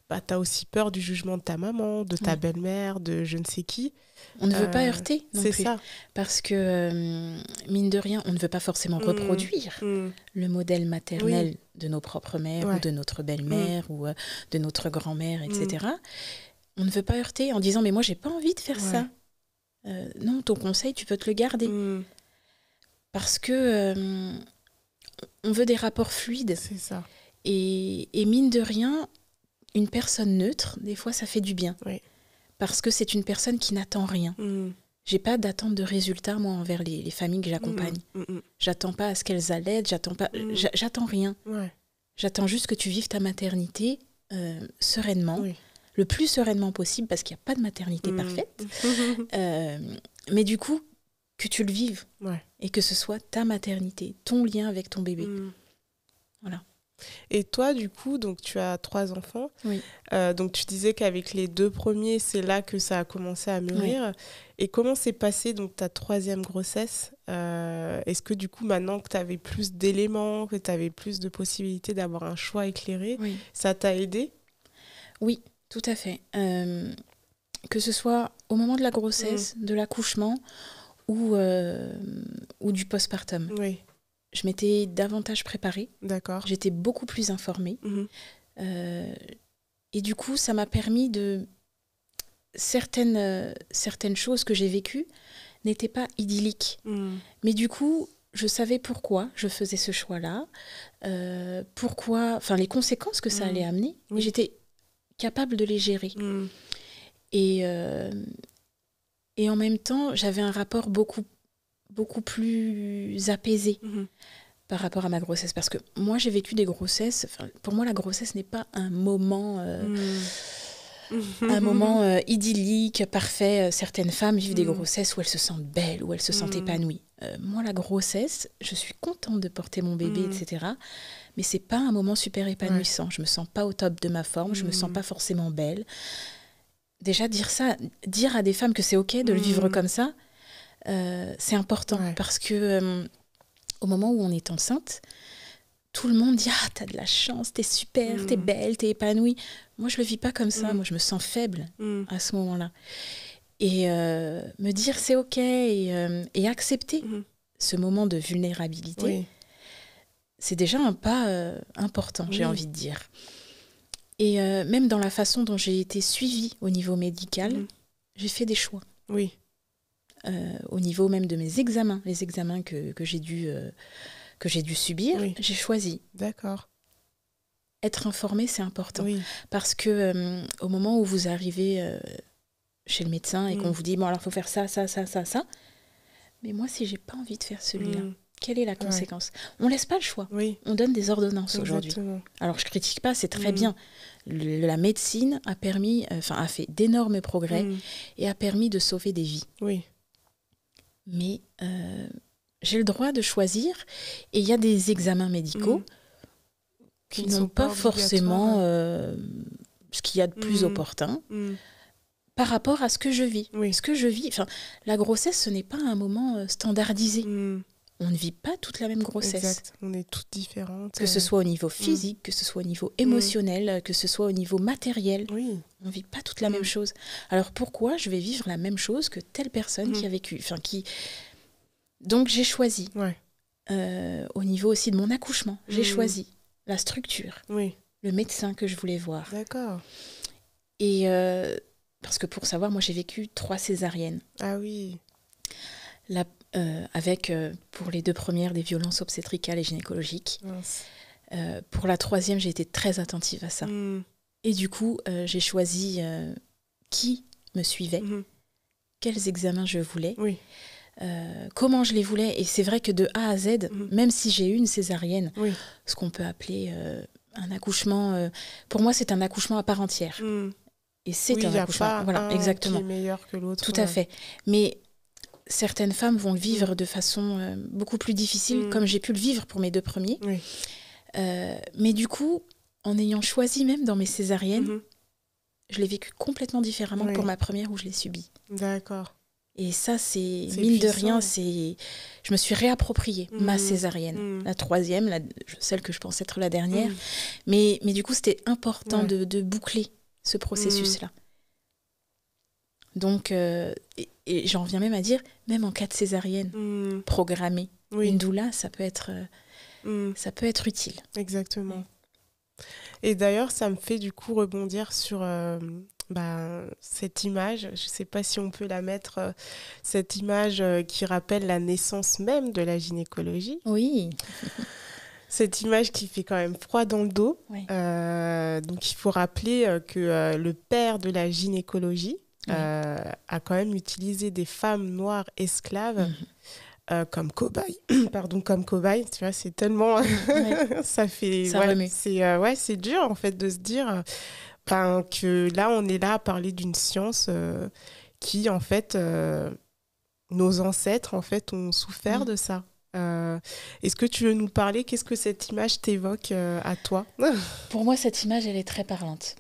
tu as aussi peur du jugement de ta maman, de ta belle-mère, de je ne sais qui. On ne veut pas heurter non plus. C'est ça. Parce que, mine de rien, on ne veut pas forcément reproduire le modèle maternel de nos propres mères ou de notre belle-mère ou de notre grand-mère, etc. On ne veut pas heurter en disant « mais moi, j'ai pas envie de faire ça ». Non, ton conseil, tu peux te le garder. Parce que on veut des rapports fluides. C'est ça. Et mine de rien, une personne neutre, des fois, ça fait du bien. Parce que c'est une personne qui n'attend rien. J'ai pas d'attente de résultat, moi, envers les familles que j'accompagne. J'attends pas à ce qu'elles allaitent, j'attends rien. J'attends juste que tu vives ta maternité sereinement. Le plus sereinement possible, parce qu'il n'y a pas de maternité parfaite. Mais du coup, que tu le vives et que ce soit ta maternité, ton lien avec ton bébé. Voilà. Et toi, du coup, donc tu as 3 enfants. Donc tu disais qu'avec les 2 premiers, c'est là que ça a commencé à mûrir. Et comment s'est passée donc ta 3e grossesse ? Est-ce que du coup, maintenant que tu avais plus d'éléments, que tu avais plus de possibilités d'avoir un choix éclairé, ça t'a aidé ? Oui. Tout à fait. Que ce soit au moment de la grossesse, de l'accouchement ou du postpartum. Je m'étais davantage préparée. D'accord. J'étais beaucoup plus informée. Et du coup, ça m'a permis de... Certaines choses que j'ai vécues n'étaient pas idylliques. Mais du coup, je savais pourquoi je faisais ce choix-là. Les conséquences que ça allait amener. Et j'étais capable de les gérer. Et en même temps, j'avais un rapport beaucoup beaucoup plus apaisée par rapport à ma grossesse. Parce que moi, j'ai vécu des grossesses. Pour moi, la grossesse n'est pas un moment... un moment idyllique, parfait. Certaines femmes vivent des grossesses où elles se sentent belles, où elles se sentent épanouies. Moi, la grossesse, je suis contente de porter mon bébé, etc. Mais c'est pas un moment super épanouissant. Je me sens pas au top de ma forme, je me sens pas forcément belle. Déjà, dire à des femmes que c'est OK de le vivre comme ça, c'est important. Parce que au moment où on est enceinte, tout le monde dit « Ah, t'as de la chance, t'es super, t'es belle, t'es épanouie. » Moi, je le vis pas comme ça. Moi, je me sens faible à ce moment-là. Et me dire c'est OK et accepter ce moment de vulnérabilité, c'est déjà un pas important, j'ai envie de dire. Et même dans la façon dont j'ai été suivie au niveau médical, j'ai fait des choix. Au niveau même de mes examens, les examens que j'ai dû subir, j'ai choisi. D'accord. Être informée, c'est important. Parce que au moment où vous arrivez chez le médecin et qu'on vous dit, bon, alors il faut faire ça, ça, ça, ça, ça. Mais moi, si j'ai pas envie de faire celui-là, quelle est la conséquence? On laisse pas le choix. On donne des ordonnances aujourd'hui. Alors, je critique pas, c'est très bien. La médecine a fait d'énormes progrès et a permis de sauver des vies. Mais j'ai le droit de choisir. Et il y a des examens médicaux qui n'ont pas forcément ce qu'il y a de plus opportun par rapport à ce que je vis. Ce que je vis, la grossesse, ce n'est pas un moment standardisé. On ne vit pas toute la même grossesse. Exact. On est toutes différentes. Que ce soit au niveau physique, que ce soit au niveau émotionnel, que ce soit au niveau matériel. On ne vit pas toute la même chose. Alors pourquoi je vais vivre la même chose que telle personne qui a vécu Donc j'ai choisi. Au niveau aussi de mon accouchement, j'ai choisi la structure, le médecin que je voulais voir. D'accord. Et parce que pour savoir, moi j'ai vécu 3 césariennes. Ah oui. Avec, pour les 2 premières, des violences obstétricales et gynécologiques. Pour la 3e, j'ai été très attentive à ça. Et du coup, j'ai choisi qui me suivait, quels examens je voulais, comment je les voulais. Et c'est vrai que de A à Z, même si j'ai eu une césarienne, ce qu'on peut appeler un accouchement... pour moi, c'est un accouchement à part entière. Et c'est un accouchement. Voilà, exactement. Qui est meilleur que l'autre. Tout à fait. Mais certaines femmes vont le vivre de façon beaucoup plus difficile, comme j'ai pu le vivre pour mes 2 premiers. Mais du coup, en ayant choisi même dans mes césariennes, je l'ai vécu complètement différemment pour ma première où je l'ai subie. D'accord. Et ça, c'est mine de rien, je me suis réappropriée ma césarienne. La 3e, celle que je pense être la dernière. Mais du coup, c'était important de boucler ce processus-là. Donc, et j'en viens même à dire, même en cas de césarienne programmée, une doula, ça peut être utile. Exactement. Et d'ailleurs, ça me fait du coup rebondir sur cette image. Je ne sais pas si on peut la mettre, cette image qui rappelle la naissance même de la gynécologie. Oui. Cette image qui fait quand même froid dans le dos. Donc, il faut rappeler que le père de la gynécologie a quand même utilisé des femmes noires esclaves comme cobayes. Comme cobayes, tu vois, c'est tellement... ça remue. C'est dur, en fait, de se dire que là, on est là à parler d'une science qui, en fait, nos ancêtres, en fait, ont souffert de ça. Est-ce que tu veux nous parler? Qu'est-ce que cette image t'évoque à toi? Pour moi, cette image, elle est très parlante.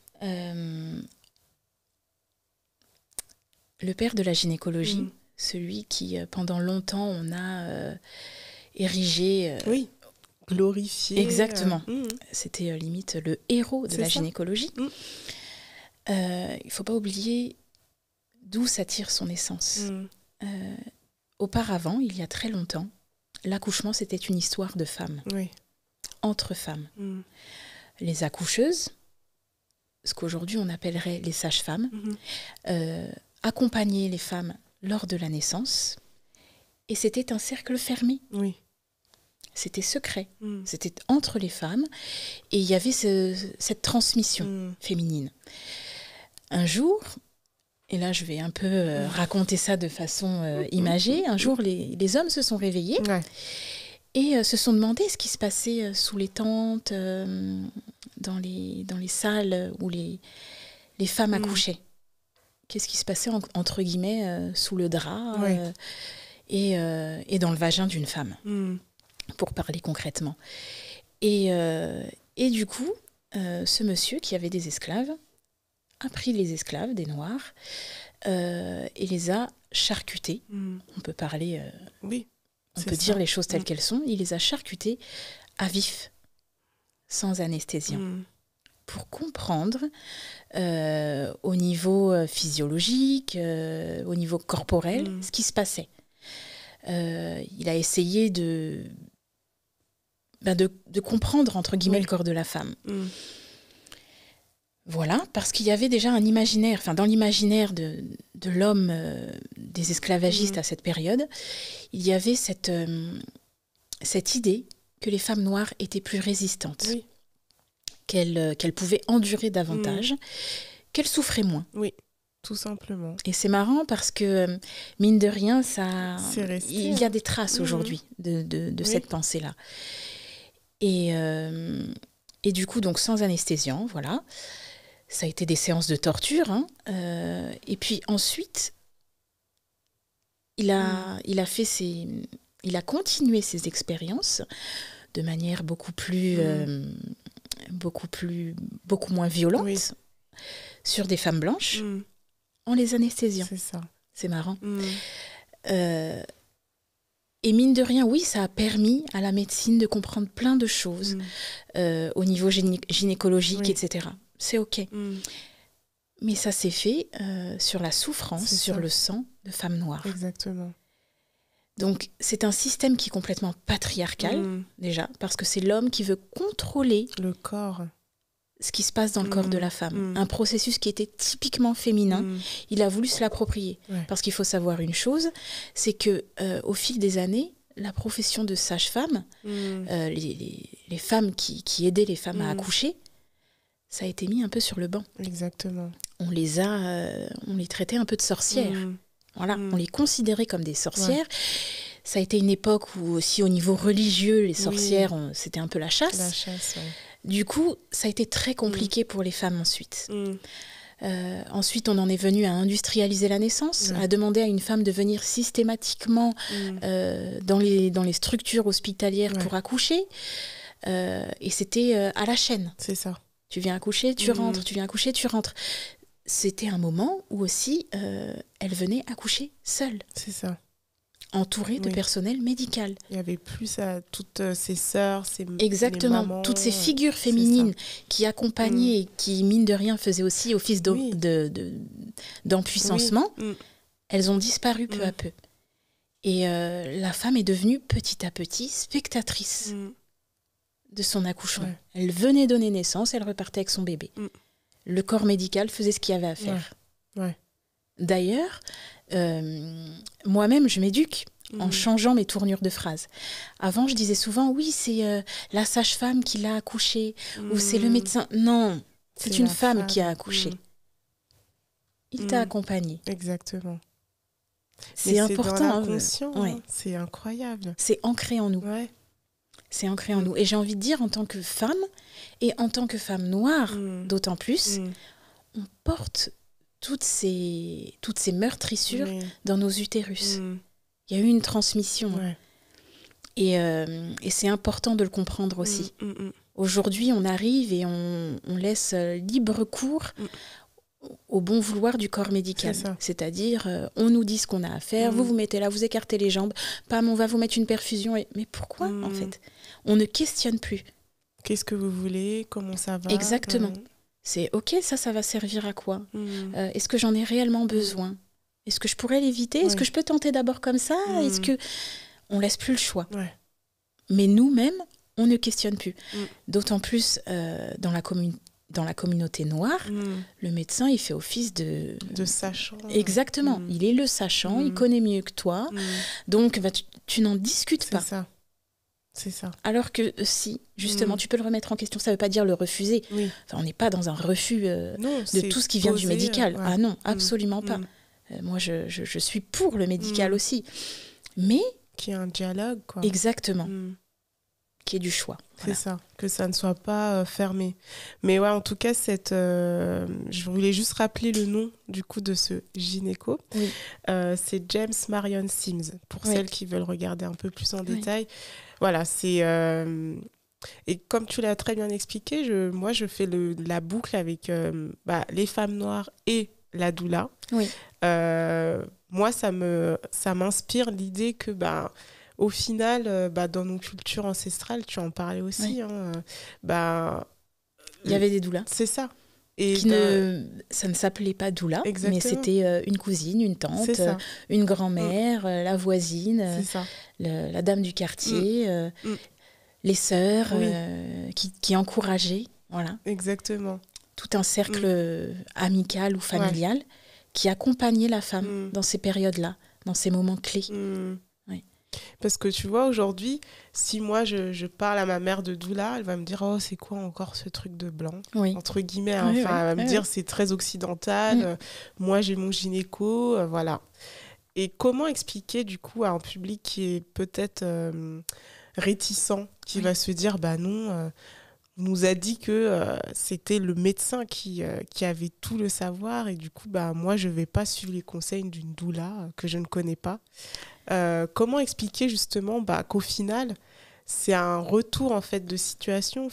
Le père de la gynécologie, celui qui, pendant longtemps, on a érigé... glorifié. Exactement. C'était limite le héros de la gynécologie. Il ne faut pas oublier d'où ça tire son essence. Auparavant, il y a très longtemps, l'accouchement, c'était une histoire de femmes. Entre femmes. Les accoucheuses, ce qu'aujourd'hui on appellerait les sages-femmes, accompagnaient les femmes lors de la naissance, et c'était un cercle fermé. C'était secret. C'était entre les femmes, et il y avait cette transmission féminine. Un jour, Et là, je vais un peu raconter ça de façon imagée. Un jour, les hommes se sont réveillés et se sont demandé ce qui se passait sous les tentes, dans les salles où les femmes accouchaient. Qu'est-ce qui se passait, entre guillemets, sous le drap et dans le vagin d'une femme, pour parler concrètement. Et du coup, ce monsieur qui avait des esclaves a pris les esclaves, des Noirs, et les a charcutés. On peut parler, on peut dire les choses telles qu'elles sont. Il les a charcutés à vif, sans anesthésiant, pour comprendre au niveau physiologique, au niveau corporel, ce qui se passait. Il a essayé de comprendre, entre guillemets, le corps de la femme. Voilà, parce qu'il y avait déjà un imaginaire, enfin dans l'imaginaire de l'homme, des esclavagistes à cette période, il y avait cette idée que les femmes noires étaient plus résistantes, qu'elles pouvaient endurer davantage, qu'elles souffraient moins. Oui, tout simplement. Et c'est marrant parce que, mine de rien, il y a des traces aujourd'hui de cette pensée-là. Et du coup, donc sans anesthésiant, voilà. Ça a été des séances de torture. Et puis ensuite, il a continué ses expériences de manière beaucoup moins violente sur des femmes blanches en les anesthésiant. C'est ça. C'est marrant. Et mine de rien, oui, ça a permis à la médecine de comprendre plein de choses au niveau gynécologique, etc. C'est OK. Mais ça s'est fait sur la souffrance, sur le sang de femmes noires. Exactement. Donc, c'est un système qui est complètement patriarcal, déjà, parce que c'est l'homme qui veut contrôler le corps, ce qui se passe dans le corps de la femme. Un processus qui était typiquement féminin. Il a voulu se l'approprier. Parce qu'il faut savoir une chose, c'est que au fil des années, la profession de sage-femme, les femmes qui aidaient les femmes à accoucher, ça a été mis un peu sur le banc. Exactement. On les traitait un peu de sorcières. Voilà, on les considérait comme des sorcières. Ça a été une époque où aussi au niveau religieux, les sorcières, c'était un peu la chasse. La chasse, Du coup, ça a été très compliqué pour les femmes ensuite. Ensuite, on en est venu à industrialiser la naissance, à demander à une femme de venir systématiquement dans les structures hospitalières pour accoucher. Et c'était à la chaîne. C'est ça. Tu viens accoucher, tu rentres, tu viens accoucher, tu rentres. C'était un moment où aussi, elle venait accoucher seule. C'est ça. Entourée de personnel médical. Il n'y avait plus toutes ses sœurs, exactement, mamans, toutes ces figures féminines qui accompagnaient et qui, mine de rien, faisaient aussi office d'empuissancement. Elles ont disparu peu à peu. Et la femme est devenue petit à petit spectatrice de son accouchement. Elle venait donner naissance, elle repartait avec son bébé. Le corps médical faisait ce qu'il y avait à faire. D'ailleurs, moi-même, je m'éduque en changeant mes tournures de phrases. Avant, je disais souvent, oui, c'est la sage-femme qui l'a accouché, ou c'est le médecin. Non, c'est une femme qui a accouché. Il t'a accompagné. Exactement. C'est important. C'est incroyable. C'est ancré en nous. C'est ancré en nous. Et j'ai envie de dire, en tant que femme, et en tant que femme noire, d'autant plus, on porte toutes ces meurtrissures dans nos utérus. Il y a eu une transmission. Et c'est important de le comprendre aussi. Aujourd'hui, on arrive et on laisse libre cours au bon vouloir du corps médical. C'est-à-dire, on nous dit ce qu'on a à faire, vous mettez là, vous écartez les jambes, pam, on va vous mettre une perfusion. Mais pourquoi, en fait? On ne questionne plus. Qu'est-ce que vous voulez? Comment ça va? Exactement. C'est OK, ça va servir à quoi? Est-ce que j'en ai réellement besoin? Est-ce que je pourrais l'éviter? Est-ce que je peux tenter d'abord comme ça? Est-ce que... On laisse plus le choix. Mais nous-mêmes, on ne questionne plus. D'autant plus dans la communauté noire, le médecin, il fait office de sachant. Exactement. Il est le sachant, il connaît mieux que toi. Donc, tu n'en discutes pas. C'est ça. Alors que si, justement, tu peux le remettre en question. Ça ne veut pas dire le refuser. Oui. Enfin, on n'est pas dans un refus de tout ce qui vient du médical. Ah non, absolument pas. Moi, je suis pour le médical aussi. Mais... Qu'il y ait un dialogue, quoi. Exactement. Qu'il y ait du choix. C'est ça, que ça ne soit pas fermé. Mais ouais, en tout cas, je voulais juste rappeler le nom du coup de ce gynéco. Oui. C'est James Marion Sims, pour celles qui veulent regarder un peu plus en détail. Voilà, c'est... Et comme tu l'as très bien expliqué, moi, je fais la boucle avec les femmes noires et la doula. Oui. Moi, ça m'inspire l'idée que... au final, dans nos cultures ancestrales, tu en parlais aussi, il y avait des doulas. C'est ça. Et ça ne s'appelait pas doula, exactement. Mais c'était une cousine, une tante, une grand-mère, la voisine, la dame du quartier, les sœurs qui encourageaient. Voilà. Exactement. Tout un cercle amical ou familial qui accompagnait la femme dans ces périodes-là, dans ces moments clés. Parce que tu vois, aujourd'hui, si moi je parle à ma mère de doula, elle va me dire « Oh, c'est quoi encore ce truc de blanc ?» Entre guillemets. Elle va me dire « C'est très occidental, moi j'ai mon gynéco, voilà. » Et comment expliquer du coup à un public qui est peut-être réticent, qui va se dire « Bah non, on nous a dit que c'était le médecin qui avait tout le savoir et du coup, moi je ne vais pas suivre les conseils d'une doula que je ne connais pas. » Comment expliquer justement qu'au final, c'est un retour en fait de situation,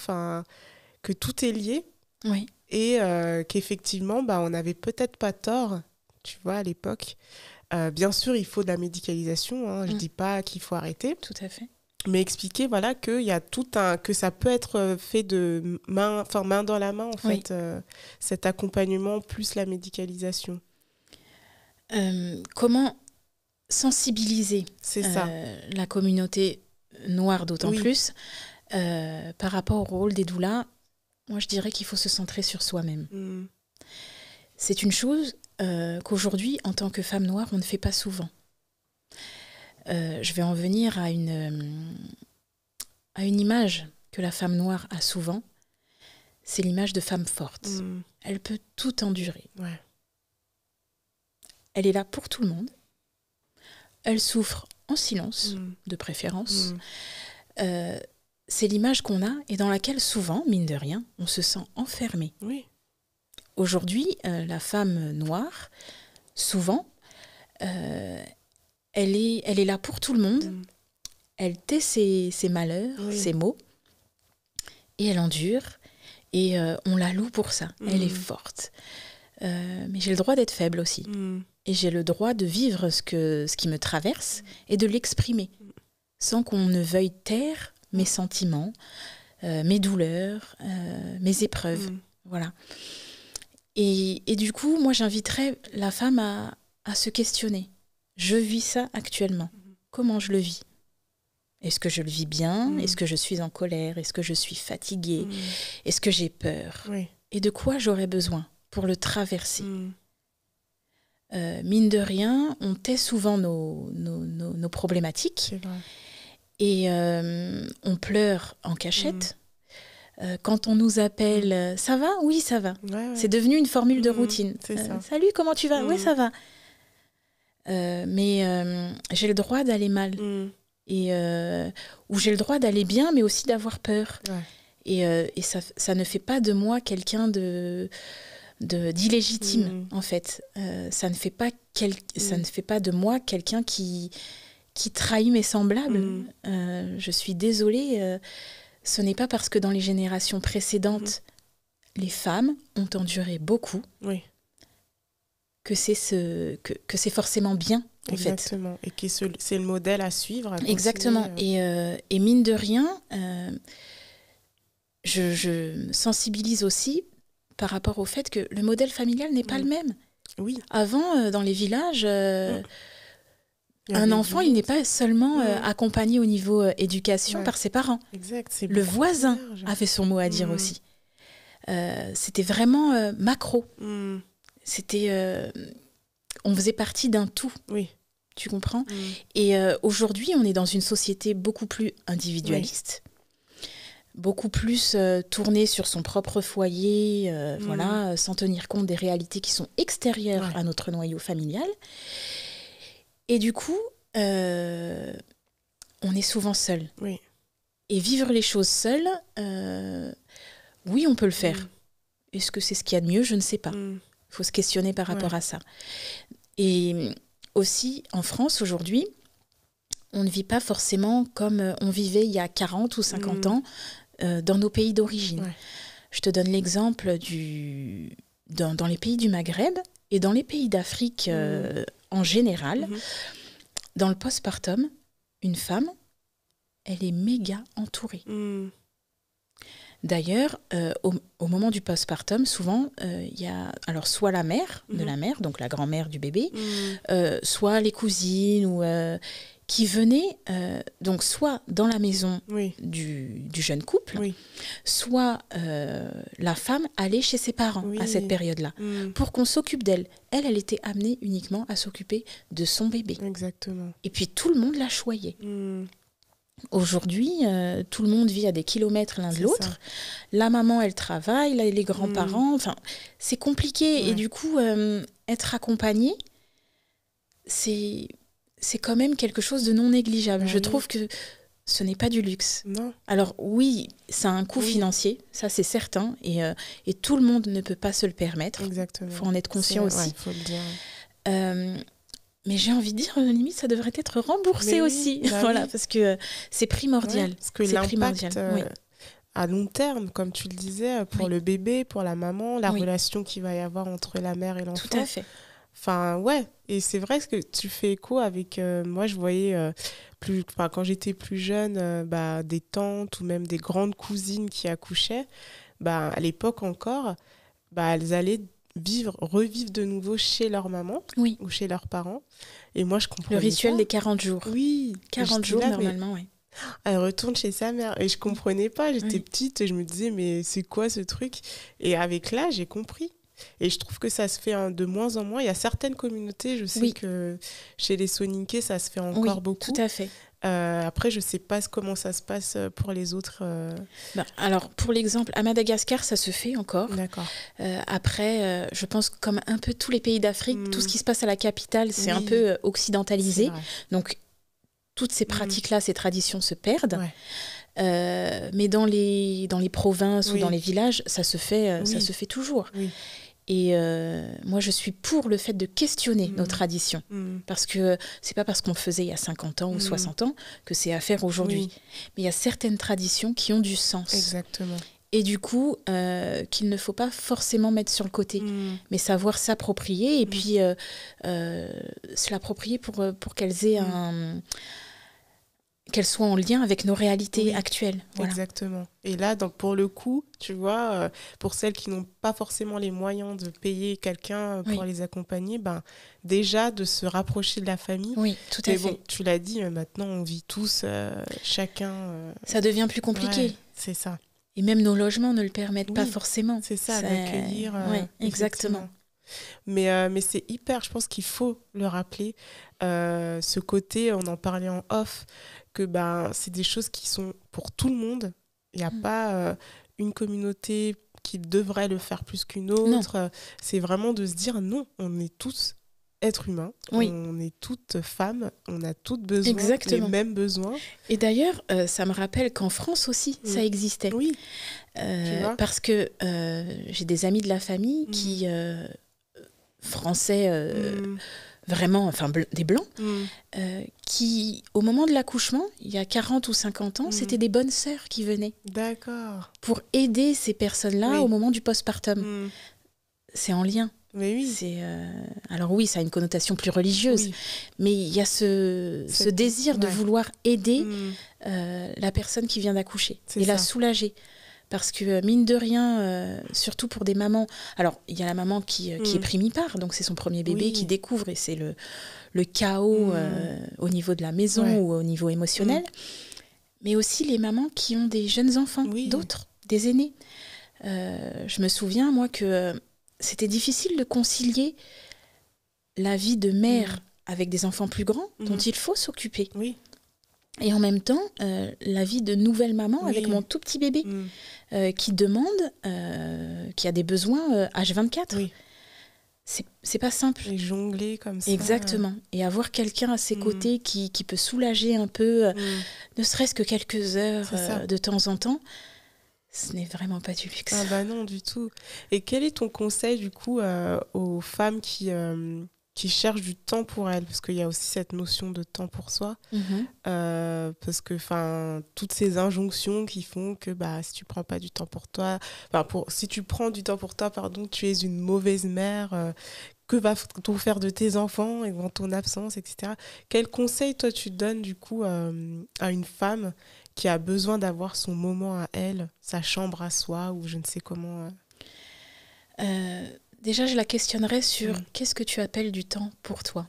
que tout est lié et qu'effectivement, on n'avait peut-être pas tort, tu vois, à l'époque. Bien sûr, il faut de la médicalisation, je ne dis pas qu'il faut arrêter. Tout à fait. Mais expliquer qu'il y a que ça peut être fait de main dans la main, en fait, cet accompagnement plus la médicalisation. Comment sensibiliser la communauté noire d'autant plus par rapport au rôle des doulas? Moi, je dirais qu'il faut se centrer sur soi-même. C'est une chose qu'aujourd'hui, en tant que femme noire, on ne fait pas souvent. Je vais en venir à une image que la femme noire a souvent. C'est l'image de femme forte. Elle peut tout endurer. Elle est là pour tout le monde. Elle souffre en silence, de préférence. C'est l'image qu'on a et dans laquelle souvent, mine de rien, on se sent enfermé. Aujourd'hui, la femme noire, souvent, elle est là pour tout le monde. Elle tait ses malheurs, ses maux, et elle endure. Et on la loue pour ça. Elle est forte. Mais j'ai le droit d'être faible aussi. Et j'ai le droit de vivre ce qui me traverse et de l'exprimer, sans qu'on ne veuille taire mes sentiments, mes douleurs, mes épreuves. Voilà. Et du coup, moi, j'inviterais la femme à se questionner. Je vis ça actuellement. Comment je le vis? Est-ce que je le vis bien? Est-ce que je suis en colère? Est-ce que je suis fatiguée? Est-ce que j'ai peur? Et de quoi j'aurais besoin pour le traverser? Mine de rien, on tait souvent nos problématiques et on pleure en cachette. Quand on nous appelle « ça va ?» Oui, ça va. C'est devenu une formule de routine. Salut, comment tu vas? Oui, ça va. Mais j'ai le droit d'aller mal. Ou j'ai le droit d'aller bien, mais aussi d'avoir peur. Et ça ne fait pas de moi quelqu'un d'illégitime, en fait. Ça ne fait pas de moi quelqu'un qui trahit mes semblables. Je suis désolée, ce n'est pas parce que dans les générations précédentes, les femmes ont enduré beaucoup que c'est forcément bien, en fait. Exactement, et que c'est le modèle à suivre. Exactement, et mine de rien, je sensibilise aussi par rapport au fait que le modèle familial n'est pas le même. Avant, dans les villages, un enfant, il n'est pas seulement accompagné au niveau éducation par ses parents. Le voisin avait son mot à dire aussi. C'était vraiment macro. C'était, on faisait partie d'un tout. Tu comprends? Et aujourd'hui, on est dans une société beaucoup plus individualiste, beaucoup plus tournée sur son propre foyer, voilà, sans tenir compte des réalités qui sont extérieures à notre noyau familial. Et du coup, on est souvent seul. Oui. Et vivre les choses seul, oui, on peut le faire. Est-ce que c'est ce qu'il y a de mieux? Je ne sais pas. Il faut se questionner par rapport à ça. Et aussi, en France, aujourd'hui, on ne vit pas forcément comme on vivait il y a 40 ou 50 ans dans nos pays d'origine. Je te donne l'exemple dans les pays du Maghreb et dans les pays d'Afrique en général. Dans le postpartum, une femme, elle est méga entourée. D'ailleurs, au moment du postpartum, souvent, il y a alors soit la mère de la mère, donc la grand-mère du bébé, soit les cousines ou qui venaient donc soit dans la maison du jeune couple, soit la femme allait chez ses parents à cette période-là pour qu'on s'occupe d'elle. Elle était amenée uniquement à s'occuper de son bébé. Exactement. Et puis tout le monde la choyait. Aujourd'hui, tout le monde vit à des kilomètres l'un de l'autre. Ça. La maman, elle travaille, les grands-parents, enfin, c'est compliqué. Et du coup, être accompagné, c'est quand même quelque chose de non négligeable. Je trouve que ce n'est pas du luxe. Non. Alors oui, ça a un coût financier, ça c'est certain, et tout le monde ne peut pas se le permettre. Exactement. Il faut en être conscient aussi. Il faut le dire. Mais j'ai envie de dire, limite, ça devrait être remboursé aussi. Voilà, parce que c'est primordial. Parce que l'impact à long terme, comme tu le disais, pour le bébé, pour la maman, la relation qu'il va y avoir entre la mère et l'enfant. Tout à fait. Enfin, et c'est vrai que tu fais écho avec... moi, je voyais, quand j'étais plus jeune, des tantes ou même des grandes cousines qui accouchaient. À l'époque encore, elles allaient revivre de nouveau chez leur maman ou chez leurs parents. Et moi, je comprenais le rituel pas. Des 40 jours. Oui. 40 jours, normalement, oui. Elle retourne chez sa mère. Et je comprenais pas. J'étais petite et je me disais, mais c'est quoi ce truc? Et avec l'âge, j'ai compris. Et je trouve que ça se fait de moins en moins. Il y a certaines communautés, je sais que chez les Soninké, ça se fait encore beaucoup. Tout à fait. Après, je ne sais pas comment ça se passe pour les autres. Alors, pour l'exemple, à Madagascar, ça se fait encore. D'accord. Après, je pense comme un peu tous les pays d'Afrique, tout ce qui se passe à la capitale, c'est un peu occidentalisé. Donc, toutes ces pratiques-là, ces traditions se perdent. Mais dans les provinces ou dans les villages, ça se fait toujours. Oui. Et moi, je suis pour le fait de questionner nos traditions. Parce que c'est pas parce qu'on le faisait il y a 50 ans ou 60 ans que c'est à faire aujourd'hui. Mais il y a certaines traditions qui ont du sens. Exactement. Et du coup, qu'il ne faut pas forcément mettre sur le côté, mais savoir s'approprier et puis se l'approprier pour qu'elles aient qu'elles soient en lien avec nos réalités actuelles. Voilà. Exactement. Et là, donc, pour le coup, tu vois, pour celles qui n'ont pas forcément les moyens de payer quelqu'un pour les accompagner, déjà de se rapprocher de la famille. Oui, tout à fait. Bon, tu l'as dit, maintenant on vit tous, chacun... Ça devient plus compliqué. Ouais, c'est ça. Et même nos logements ne le permettent pas forcément. C'est ça, d'accueillir. Oui, exactement. Mais c'est hyper, je pense qu'il faut le rappeler, ce côté, on en parlait en off, que c'est des choses qui sont pour tout le monde. Il n'y a pas une communauté qui devrait le faire plus qu'une autre. C'est vraiment de se dire non, on est tous êtres humains, on est toutes femmes, on a toutes besoin, les mêmes besoins. Et d'ailleurs, ça me rappelle qu'en France aussi, ça existait. Oui. Parce que j'ai des amis de la famille qui... français vraiment, enfin des blancs, qui, au moment de l'accouchement, il y a 40 ou 50 ans, c'était des bonnes sœurs qui venaient. D'accord. Pour aider ces personnes-là au moment du postpartum. C'est en lien. Mais oui. Alors oui, ça a une connotation plus religieuse, mais il y a ce désir de vouloir aider la personne qui vient d'accoucher et la soulager. Parce que, mine de rien, surtout pour des mamans... Alors, il y a la maman qui est primipare, donc c'est son premier bébé qui découvre, et c'est le chaos au niveau de la maison ou au niveau émotionnel. Mais aussi les mamans qui ont des jeunes enfants, d'autres, des aînés. Je me souviens, moi, que c'était difficile de concilier la vie de mère avec des enfants plus grands dont il faut s'occuper. Oui. Et en même temps, la vie de nouvelle maman avec mon tout petit bébé qui demande, qui a des besoins H24. Oui. C'est pas simple. Et jongler comme ça. Exactement. Et avoir quelqu'un à ses côtés qui peut soulager un peu, ne serait-ce que quelques heures de temps en temps, ce n'est vraiment pas du luxe. Ah bah non, du tout. Et quel est ton conseil, du coup, aux femmes qui cherchent du temps pour elles? Parce qu'il y a aussi cette notion de temps pour soi. Parce que, toutes ces injonctions qui font que si tu prends pas du temps pour toi, si tu prends du temps pour toi, pardon, tu es une mauvaise mère. Que va-t-on faire de tes enfants et en ton absence, etc. Quel conseil, toi, tu donnes, du coup, à une femme qui a besoin d'avoir son moment à elle, sa chambre à soi, ou je ne sais comment... Déjà, je la questionnerais sur qu'est-ce que tu appelles du temps pour toi.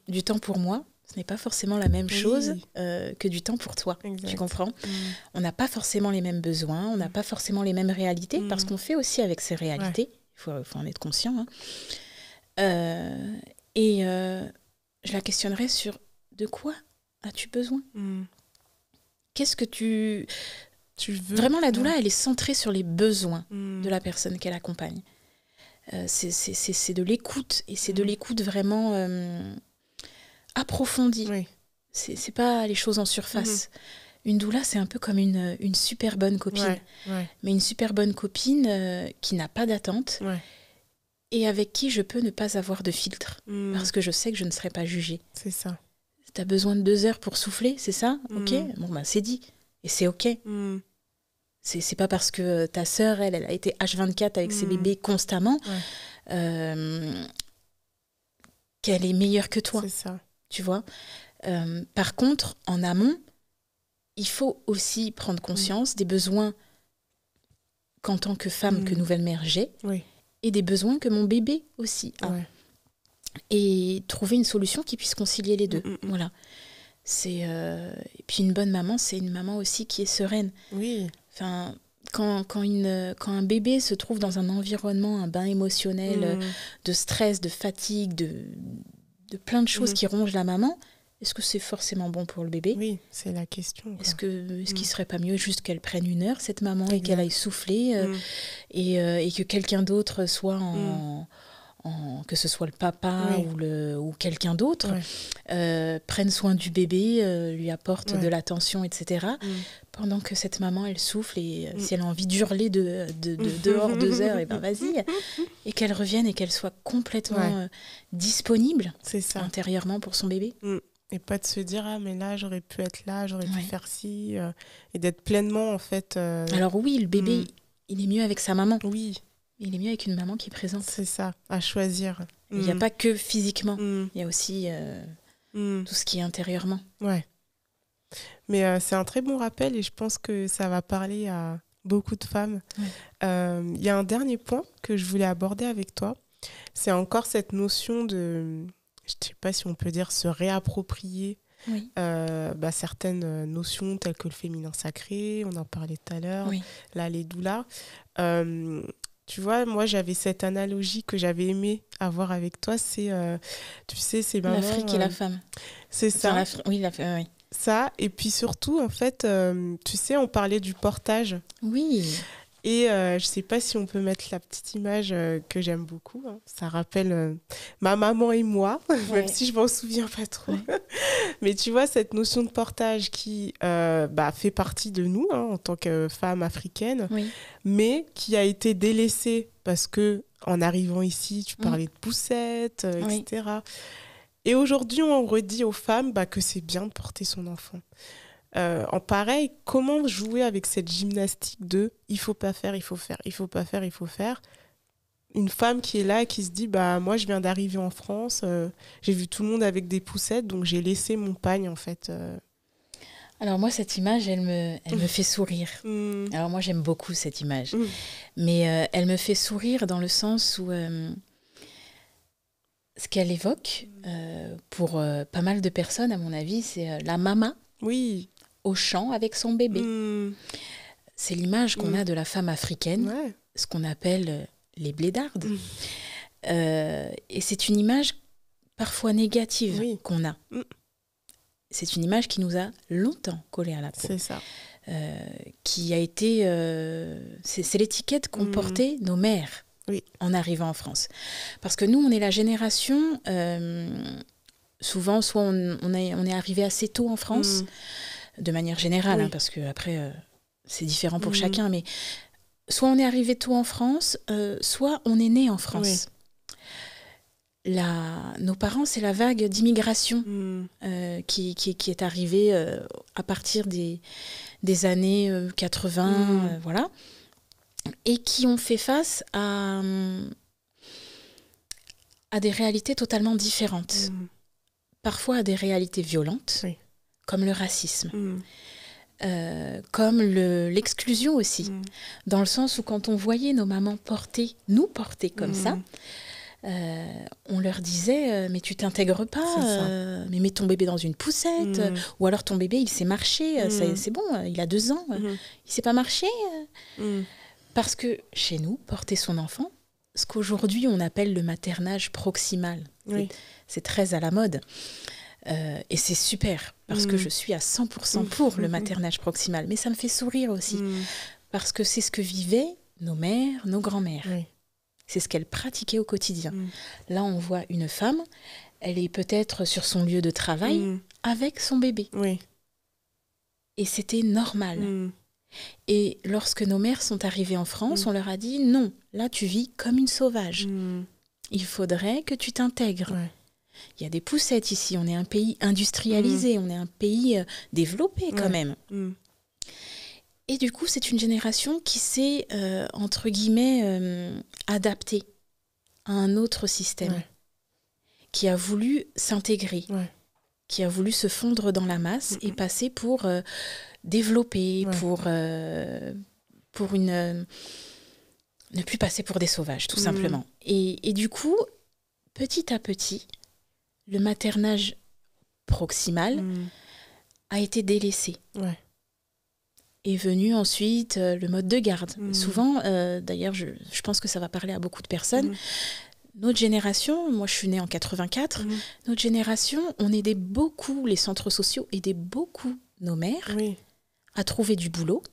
Du temps pour moi, ce n'est pas forcément la même chose que du temps pour toi. Exact. Tu comprends? On n'a pas forcément les mêmes besoins, on n'a pas forcément les mêmes réalités, parce qu'on fait aussi avec ces réalités. Il faut en être conscient. Et je la questionnerais sur de quoi as-tu besoin? Qu'est-ce que tu veux? Vraiment, la doula, elle est centrée sur les besoins de la personne qu'elle accompagne. C'est de l'écoute, et c'est de l'écoute vraiment approfondie. C'est pas les choses en surface. Une doula, c'est un peu comme une super bonne copine. Mais une super bonne copine qui n'a pas d'attente et avec qui je peux ne pas avoir de filtre, parce que je sais que je ne serai pas jugée. C'est ça. T'as besoin de 2 heures pour souffler, c'est ça? Ok, bon c'est dit. Et c'est ok. C'est pas parce que ta sœur, elle a été H24 avec ses bébés constamment qu'elle est meilleure que toi. C'est ça. Tu vois? Par contre, en amont, il faut aussi prendre conscience des besoins qu'en tant que femme, que nouvelle mère j'ai, et des besoins que mon bébé aussi a. Et trouver une solution qui puisse concilier les deux. Voilà. Et puis une bonne maman, c'est une maman aussi qui est sereine. Oui. Enfin, quand un bébé se trouve dans un environnement, un bain émotionnel, de stress, de fatigue, de plein de choses qui rongent la maman, est-ce que c'est forcément bon pour le bébé? Oui, c'est la question. Est-ce qu'il ne serait pas mieux juste qu'elle prenne 1 heure, cette maman, et qu'elle aille souffler, et que quelqu'un d'autre soit que ce soit le papa ou quelqu'un d'autre, prenne soin du bébé, lui apporte de l'attention, etc. Pendant que cette maman, elle souffle, et si elle a envie d'hurler de dehors 2 heures, et ben vas-y. Et qu'elle revienne et qu'elle soit complètement disponible intérieurement pour son bébé. Et pas de se dire, ah mais là, j'aurais pu être là, j'aurais pu faire ci, et d'être pleinement, en fait... Alors oui, le bébé, il est mieux avec sa maman. Oui. Il est mieux avec une maman qui est présente. C'est ça, à choisir. Il n'y a pas que physiquement, il y a aussi tout ce qui est intérieurement. Ouais. Mais c'est un très bon rappel, et je pense que ça va parler à beaucoup de femmes. Il y a un dernier point que je voulais aborder avec toi. C'est encore cette notion de, je ne sais pas si on peut dire, se réapproprier certaines notions telles que le féminin sacré, on en parlait tout à l'heure, là les doulas. Tu vois, moi, j'avais cette analogie que j'avais aimé avoir avec toi. C'est, tu sais, c'est maman... L'Afrique et la femme. C'est ça. Oui. Ça, et puis surtout, en fait, tu sais, on parlait du portage. Oui. Et je ne sais pas si on peut mettre la petite image que j'aime beaucoup. Hein. Ça rappelle ma maman et moi, même si je ne m'en souviens pas trop. Mais tu vois, cette notion de portage qui fait partie de nous en tant que femme africaine, mais qui a été délaissée parce que en arrivant ici, tu parlais de poussettes, etc. Et aujourd'hui, on redit aux femmes que c'est bien de porter son enfant. En pareil, comment jouer avec cette gymnastique de il faut pas faire, il faut faire, il faut pas faire, il faut faire. Une femme qui est là, qui se dit moi je viens d'arriver en France, j'ai vu tout le monde avec des poussettes, donc j'ai laissé mon pagne en fait. Alors moi cette image, elle me fait sourire. Alors moi j'aime beaucoup cette image, mais elle me fait sourire dans le sens où ce qu'elle évoque pour pas mal de personnes à mon avis, c'est la mama. Oui. Au champ avec son bébé. C'est l'image qu'on a de la femme africaine, ce qu'on appelle les blédardes. Et c'est une image parfois négative qu'on a. Mm. C'est une image qui nous a longtemps collée à la peau. C'est ça. Qui a été... c'est l'étiquette qu'ont portée nos mères en arrivant en France. Parce que nous, on est la génération... souvent, soit on est arrivé assez tôt en France, de manière générale, hein, parce qu'après, c'est différent pour chacun, mais soit on est arrivé tôt en France, soit on est né en France. Nos parents, c'est la vague d'immigration qui est arrivée à partir des années 80, voilà, et qui ont fait face à des réalités totalement différentes. Parfois à des réalités violentes, comme le racisme, comme l'exclusion aussi, dans le sens où quand on voyait nos mamans nous porter comme ça, on leur disait mais tu t'intègres pas, mais mets ton bébé dans une poussette, ou alors ton bébé il sait marcher, c'est bon, il a 2 ans, il sait pas marcher, parce que chez nous, porter son enfant, ce qu'aujourd'hui on appelle le maternage proximal, c'est très à la mode. Et c'est super, parce que je suis à 100% pour le maternage proximal. Mais ça me fait sourire aussi, parce que c'est ce que vivaient nos mères, nos grands-mères. C'est ce qu'elles pratiquaient au quotidien. Là, on voit une femme, elle est peut-être sur son lieu de travail avec son bébé. Et c'était normal. Et lorsque nos mères sont arrivées en France, on leur a dit « Non, là, tu vis comme une sauvage. Il faudrait que tu t'intègres. » Il y a des poussettes ici, on est un pays industrialisé, on est un pays développé quand même. Et du coup, c'est une génération qui s'est, entre guillemets, adaptée à un autre système, qui a voulu s'intégrer, qui a voulu se fondre dans la masse et passer pour développer, pour une... ne plus passer pour des sauvages, tout simplement. Et du coup, petit à petit, le maternage proximal a été délaissé. Est venu ensuite le mode de garde. Souvent, d'ailleurs, je pense que ça va parler à beaucoup de personnes, notre génération, moi je suis née en 84, notre génération, on aidait beaucoup les centres sociaux, aidait beaucoup nos mères à trouver du boulot.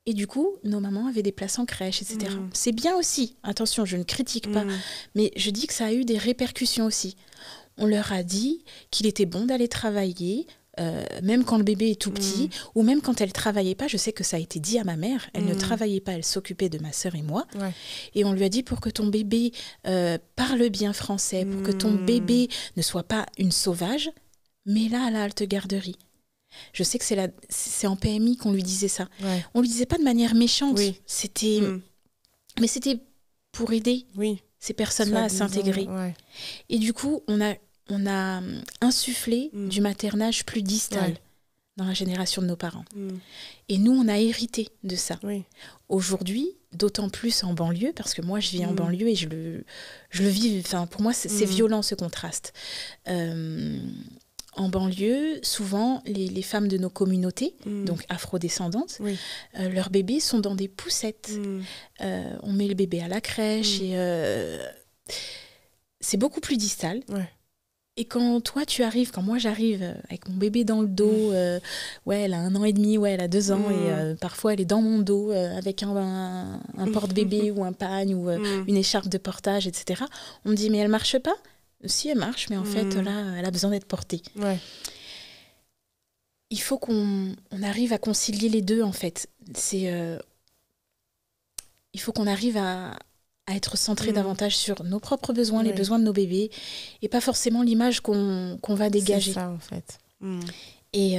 Et du coup, nos mamans avaient des places en crèche, etc. C'est bien aussi, attention, je ne critique pas, mais je dis que ça a eu des répercussions aussi. On leur a dit qu'il était bon d'aller travailler, même quand le bébé est tout petit, ou même quand elle ne travaillait pas. Je sais que ça a été dit à ma mère, elle ne travaillait pas, elle s'occupait de ma sœur et moi. Et on lui a dit, pour que ton bébé parle bien français, pour que ton bébé ne soit pas une sauvage, mets-la à la halte garderie. Je sais que c'est en PMI qu'on lui disait ça. On lui disait pas de manière méchante, c'était... mais c'était pour aider ces personnes-là à s'intégrer. Et du coup, on a insufflé du maternage plus distal dans la génération de nos parents. Et nous, on a hérité de ça. Aujourd'hui, d'autant plus en banlieue, parce que moi, je vis en banlieue et je le vis... Enfin, pour moi, c'est violent, ce contraste. En banlieue, souvent, les femmes de nos communautés, donc afrodescendantes, leurs bébés sont dans des poussettes. On met le bébé à la crèche et c'est beaucoup plus distal. Et quand toi, tu arrives, quand moi j'arrive avec mon bébé dans le dos, elle a 1 an et demi, elle a 2 ans, et parfois elle est dans mon dos avec un porte-bébé ou un pagne ou une écharpe de portage, etc. On me dit, mais elle marche pas ? Si, elle marche, mais en fait, là, elle a besoin d'être portée. Il faut qu'on arrive à concilier les deux, en fait. Il faut qu'on arrive à être centré davantage sur nos propres besoins, les besoins de nos bébés, et pas forcément l'image qu'on va dégager. C'est ça, en fait. Et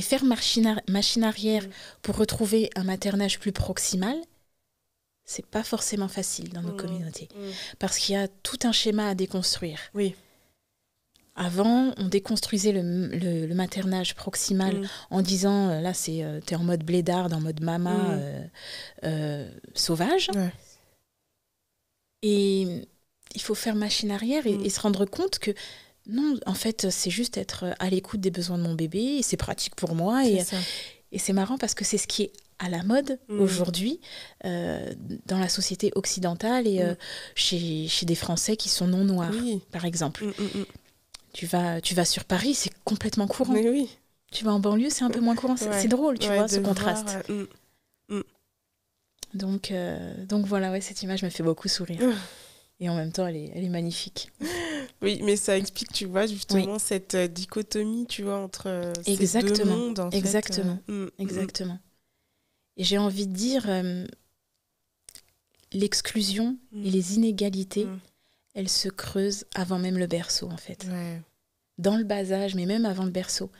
faire machine arrière pour retrouver un maternage plus proximal, c'est pas forcément facile dans nos communautés. Parce qu'il y a tout un schéma à déconstruire. Avant, on déconstruisait le maternage proximal en disant, là, t'es en mode blédarde, en mode mama sauvage. Et il faut faire machine arrière et se rendre compte que non, en fait, c'est juste être à l'écoute des besoins de mon bébé, et c'est pratique pour moi. Et Et c'est marrant parce que c'est ce qui est à la mode aujourd'hui dans la société occidentale et chez des Français qui sont non noirs, par exemple. Tu vas sur Paris, c'est complètement courant. Mais oui. Tu vas en banlieue, c'est un peu moins courant. C'est drôle, tu vois, ce contraste. Donc voilà, cette image me fait beaucoup sourire. Et en même temps, elle est magnifique. Oui, mais ça explique, tu vois, justement, cette dichotomie, tu vois, entre ces deux mondes, en fait. Exactement. Et j'ai envie de dire, l'exclusion et les inégalités, elles se creusent avant même le berceau, en fait. Ouais. Dans le bas âge, mais même avant le berceau.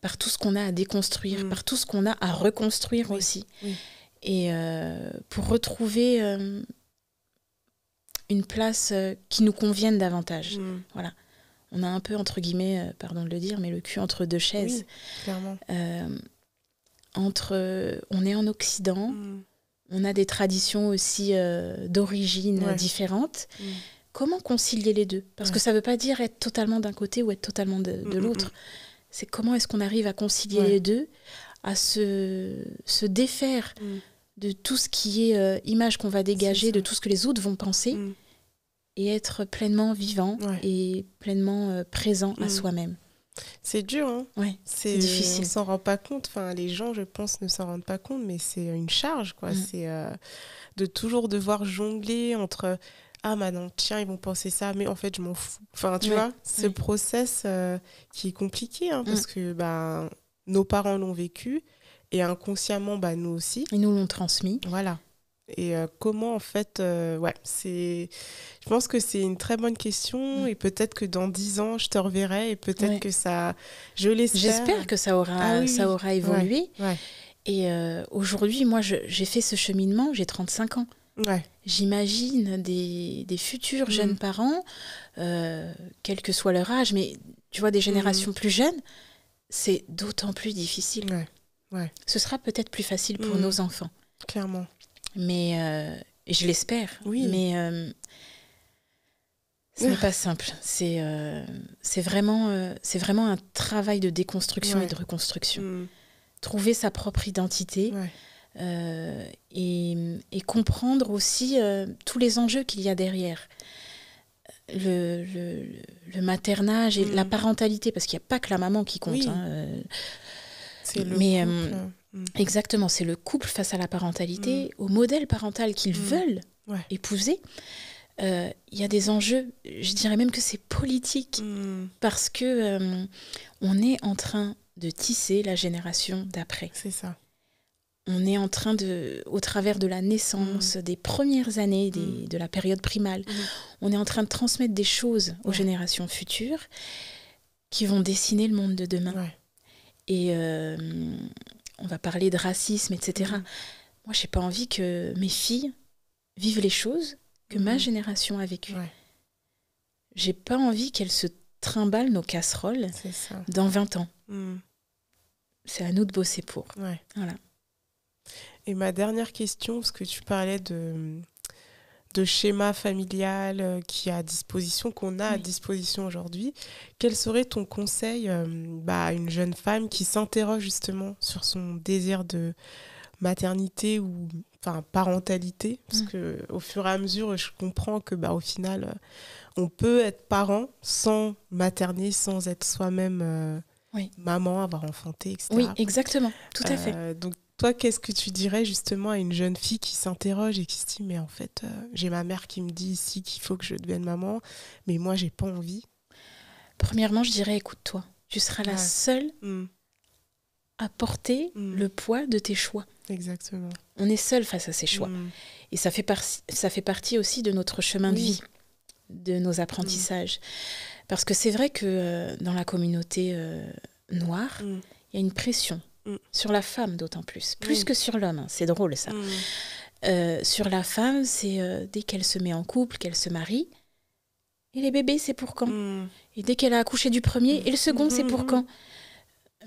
Par tout ce qu'on a à déconstruire, par tout ce qu'on a à reconstruire aussi. Oui. Et pour retrouver une place qui nous convienne davantage. Voilà. On a un peu, entre guillemets, pardon de le dire, mais le cul entre deux chaises. Oui, clairement. On est en Occident, on a des traditions aussi d'origine différentes. Comment concilier les deux? Parce que ça ne veut pas dire être totalement d'un côté ou être totalement de l'autre. C'est comment est-ce qu'on arrive à concilier les deux, à se défaire de tout ce qui est image qu'on va dégager, de tout ce que les autres vont penser, et être pleinement vivant et pleinement présent à soi-même. C'est dur, hein. Ouais, c'est difficile. On ne s'en rend pas compte. Enfin, les gens, je pense, ne s'en rendent pas compte, mais c'est une charge, quoi. C'est de toujours devoir jongler entre « Ah, maintenant, tiens, ils vont penser ça, mais en fait, je m'en fous. » Enfin, tu vois, ce process qui est compliqué, hein, parce que nos parents l'ont vécu et inconsciemment, nous aussi. Ils nous l'ont transmis. Voilà. Et comment, en fait, je pense que c'est une très bonne question et peut-être que dans 10 ans, je te reverrai et peut-être que ça, je l'espère. J'espère que ça aura évolué. Ouais. Et aujourd'hui, moi, j'ai fait ce cheminement, j'ai 35 ans. Ouais. J'imagine des futurs jeunes parents, quel que soit leur âge, mais tu vois, des générations plus jeunes, c'est d'autant plus difficile. Ouais. Ce sera peut-être plus facile pour nos enfants. Clairement. Mais je l'espère. Oui. Mais ce n'est pas simple. C'est vraiment un travail de déconstruction et de reconstruction. Trouver sa propre identité et comprendre aussi tous les enjeux qu'il y a derrière. Le maternage et la parentalité, parce qu'il n'y a pas que la maman qui compte. Oui. C'est le couple. Exactement, c'est le couple face à la parentalité, au modèle parental qu'ils veulent épouser. Il y a des enjeux, je dirais même que c'est politique, parce que on est en train de tisser la génération d'après. C'est ça. On est en train au travers de la naissance, des premières années, de la période primale, on est en train de transmettre des choses aux générations futures qui vont dessiner le monde de demain. Et on va parler de racisme, etc. Moi, je n'ai pas envie que mes filles vivent les choses que ma génération a vécues. J'ai pas envie qu'elles se trimballent nos casseroles dans 20 ans. C'est à nous de bosser pour. Voilà. Et ma dernière question, parce que tu parlais de schéma familial qu'on a à disposition aujourd'hui, quel serait ton conseil à une jeune femme qui s'interroge justement sur son désir de maternité ou parentalité, parce que au fur et à mesure je comprends que au final on peut être parent sans materner, sans être soi-même maman, avoir enfanté, etc. Oui, exactement, tout à fait. Donc toi, qu'est-ce que tu dirais justement à une jeune fille qui s'interroge et qui se dit mais en fait j'ai ma mère qui me dit ici qu'il faut que je devienne maman, mais moi j'ai pas envie? Premièrement, je dirais écoute-toi, tu seras la seule à porter le poids de tes choix. Exactement. On est seul face à ces choix. Et ça fait partie aussi de notre chemin de vie, de nos apprentissages. Parce que c'est vrai que dans la communauté noire, il y a une pression sur la femme d'autant plus que sur l'homme. Hein. C'est drôle ça. Sur la femme, c'est dès qu'elle se met en couple, qu'elle se marie, et les bébés, c'est pour quand? Et dès qu'elle a accouché du premier, et le second, c'est pour quand?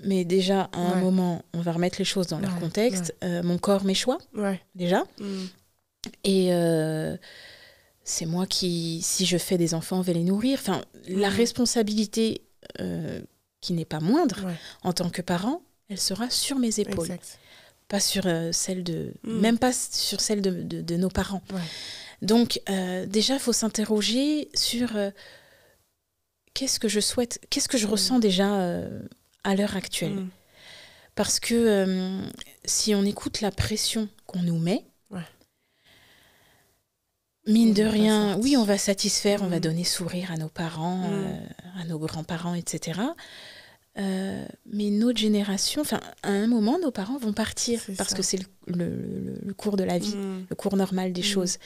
Mais déjà, à un moment, on va remettre les choses dans leur contexte. Mon corps, mes choix, déjà. Et c'est moi qui, si je fais des enfants, vais les nourrir. Enfin, la responsabilité qui n'est pas moindre en tant que parent, elle sera sur mes épaules. Exact. Pas sur celle de... Même pas sur celle de nos parents. Ouais. Donc, déjà, il faut s'interroger sur qu'est-ce que je souhaite, qu'est-ce que je ressens déjà à l'heure actuelle. Parce que si on écoute la pression qu'on nous met, mine de rien, oui, on va satisfaire, on va donner sourire à nos parents, à nos grands-parents, etc. Mais notre génération, à un moment, nos parents vont partir parce que c'est le cours de la vie, le cours normal des choses.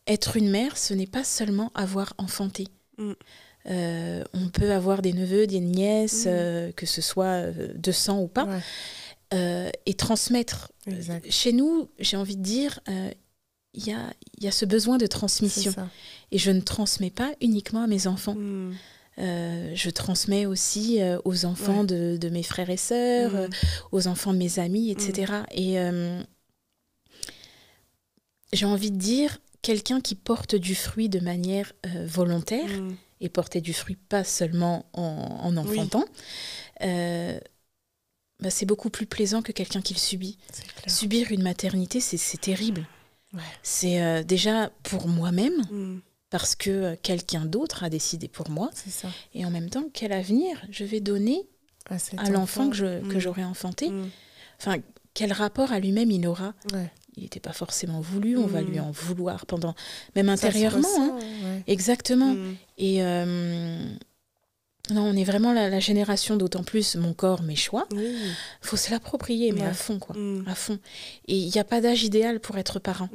Être une mère, ce n'est pas seulement avoir enfanté. On peut avoir des neveux, des nièces, que ce soit de sang ou pas, et transmettre. Chez nous, j'ai envie de dire, il y a ce besoin de transmission. Et je ne transmets pas uniquement à mes enfants. Je transmets aussi aux enfants de mes frères et sœurs, aux enfants de mes amis, etc. Et j'ai envie de dire, quelqu'un qui porte du fruit de manière volontaire, et porter du fruit pas seulement en enfantant, c'est beaucoup plus plaisant que quelqu'un qui le subit. Subir une maternité, c'est terrible. C'est déjà pour moi-même, parce que quelqu'un d'autre a décidé pour moi. Et en même temps, quel avenir je vais donner à l'enfant que j'aurai enfanté. Quel rapport à lui-même il aura. Il n'était pas forcément voulu, on va lui en vouloir pendant, même intérieurement. Exactement. Et non, on est vraiment la génération, d'autant plus mon corps, mes choix. Faut se l'approprier, mais à fond, quoi. À fond. Et il n'y a pas d'âge idéal pour être parent.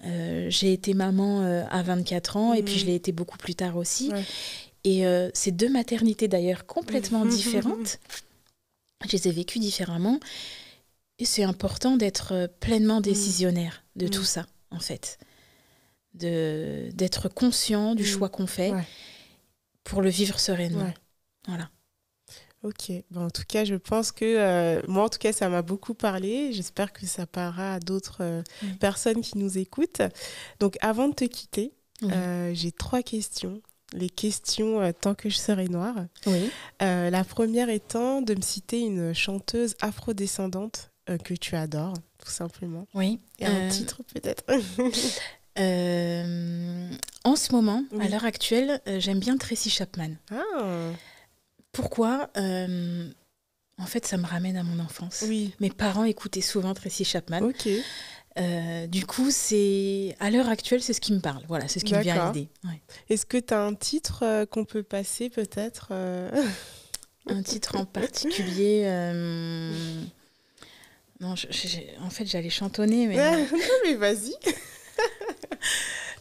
J'ai été maman à 24 ans, et puis je l'ai été beaucoup plus tard aussi. Et ces deux maternités, d'ailleurs, complètement différentes, je les ai vécues différemment. Et c'est important d'être pleinement décisionnaire de tout ça, en fait. D'être conscient du choix qu'on fait pour le vivre sereinement. Voilà. Ok. En tout cas, je pense que moi, en tout cas, ça m'a beaucoup parlé. J'espère que ça parlera à d'autres personnes qui nous écoutent. Donc, avant de te quitter, j'ai 3 questions. Les questions tant que je serai noire. La première étant de me citer une chanteuse afrodescendante que tu adores, tout simplement. Et un titre peut-être. En ce moment, à l'heure actuelle, j'aime bien Tracy Chapman. Pourquoi En fait, ça me ramène à mon enfance. Mes parents écoutaient souvent Tracy Chapman. Du coup, à l'heure actuelle, c'est ce qui me parle. Voilà, c'est ce qui me vient à l'idée. Est-ce que tu as un titre qu'on peut passer peut-être Un titre en particulier Non, en fait, j'allais chantonner, mais... non, mais vas-y.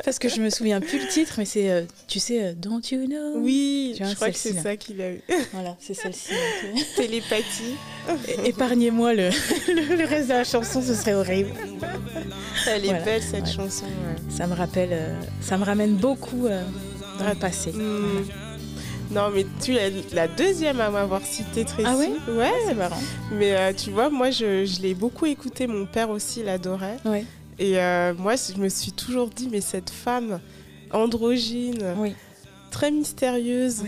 Parce que je me souviens plus le titre, mais c'est, tu sais, Don't You Know. Oui, je crois que c'est ça qu'il a eu. Voilà, c'est celle-ci. Télépathie. Épargnez-moi le reste de la chanson, ce serait horrible. Elle est belle, cette chanson. Ça me rappelle, ça me ramène beaucoup dans le passé. Non, mais tu es la deuxième à m'avoir cité Tracy. Ah oui? Ouais, c'est marrant. Mais tu vois, moi, je l'ai beaucoup écouté. Mon père aussi l'adorait. Et moi, je me suis toujours dit, mais cette femme androgyne, très mystérieuse,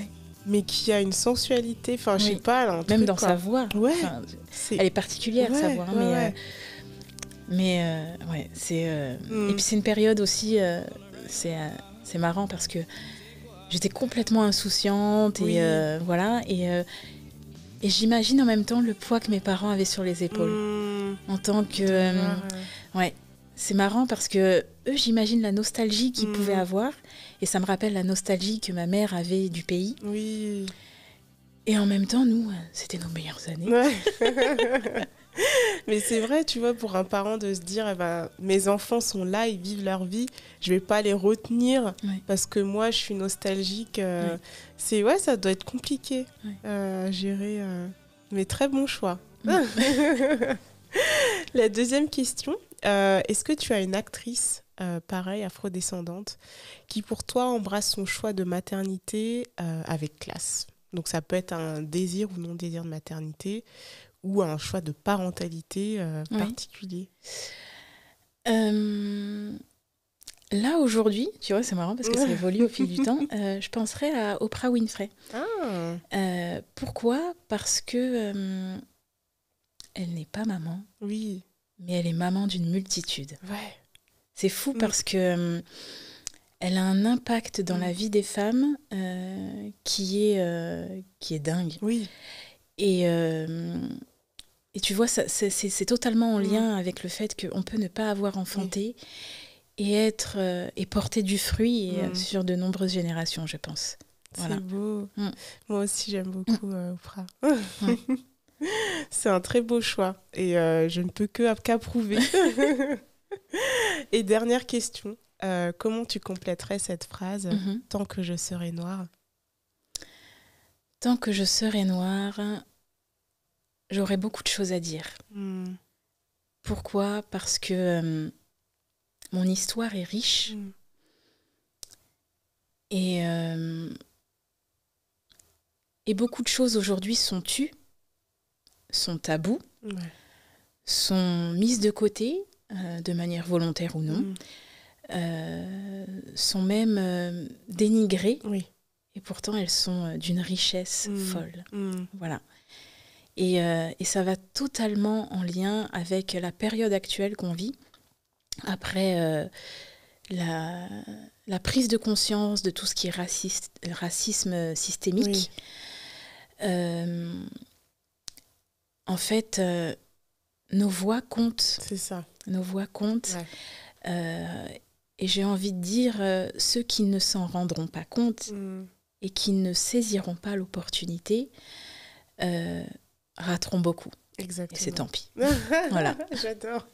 mais qui a une sensualité, je sais pas. Un même truc, dans sa voix. Elle est particulière, sa voix. Mais c'est... Et puis c'est une période aussi, c'est marrant parce que j'étais complètement insouciante et voilà. Et j'imagine en même temps le poids que mes parents avaient sur les épaules. En tant que... c'est marrant parce que eux, j'imagine la nostalgie qu'ils pouvaient avoir. Et ça me rappelle la nostalgie que ma mère avait du pays. Et en même temps, nous, c'était nos meilleures années. Mais c'est vrai, tu vois, pour un parent de se dire, mes enfants sont là, ils vivent leur vie, je vais pas les retenir parce que moi, je suis nostalgique. Ça doit être compliqué à gérer. Mais très bon choix. La deuxième question, est-ce que tu as une actrice, pareil, afrodescendante, qui pour toi embrasse son choix de maternité avec classe? Donc ça peut être un désir ou non-désir de maternité, ou un choix de parentalité particulier. Là, aujourd'hui, tu vois, c'est marrant parce que ça évolue au fil du temps, je penserais à Oprah Winfrey. Ah, Pourquoi? Parce que elle n'est pas maman, oui. mais elle est maman d'une multitude. Ouais. C'est fou parce que elle a un impact dans la vie des femmes qui est dingue. Oui. Et tu vois, c'est totalement en lien avec le fait qu'on peut ne pas avoir enfanté et être et porter du fruit sur de nombreuses générations, je pense. Voilà. C'est beau. Moi aussi, j'aime beaucoup Oprah. C'est un très beau choix et je ne peux qu'approuver. Et dernière question, comment tu compléterais cette phrase « Tant que je serai noire » ? Tant que je serai noire, j'aurais beaucoup de choses à dire. Pourquoi ? Parce que mon histoire est riche et beaucoup de choses aujourd'hui sont tues, sont tabous, sont mises de côté de manière volontaire ou non, sont même dénigrées et pourtant elles sont d'une richesse folle. Voilà. Et ça va totalement en lien avec la période actuelle qu'on vit après la prise de conscience de tout ce qui est racisme systémique. En fait, nos voix comptent. C'est ça. Nos voix comptent. Et j'ai envie de dire, ceux qui ne s'en rendront pas compte et qui ne saisiront pas l'opportunité rateront beaucoup. Exactement. Et c'est tant pis. Voilà. J'adore.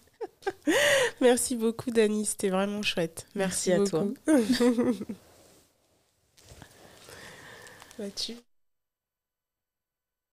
Merci beaucoup, Dani. C'était vraiment chouette. Merci à beaucoup. toi. Vas-tu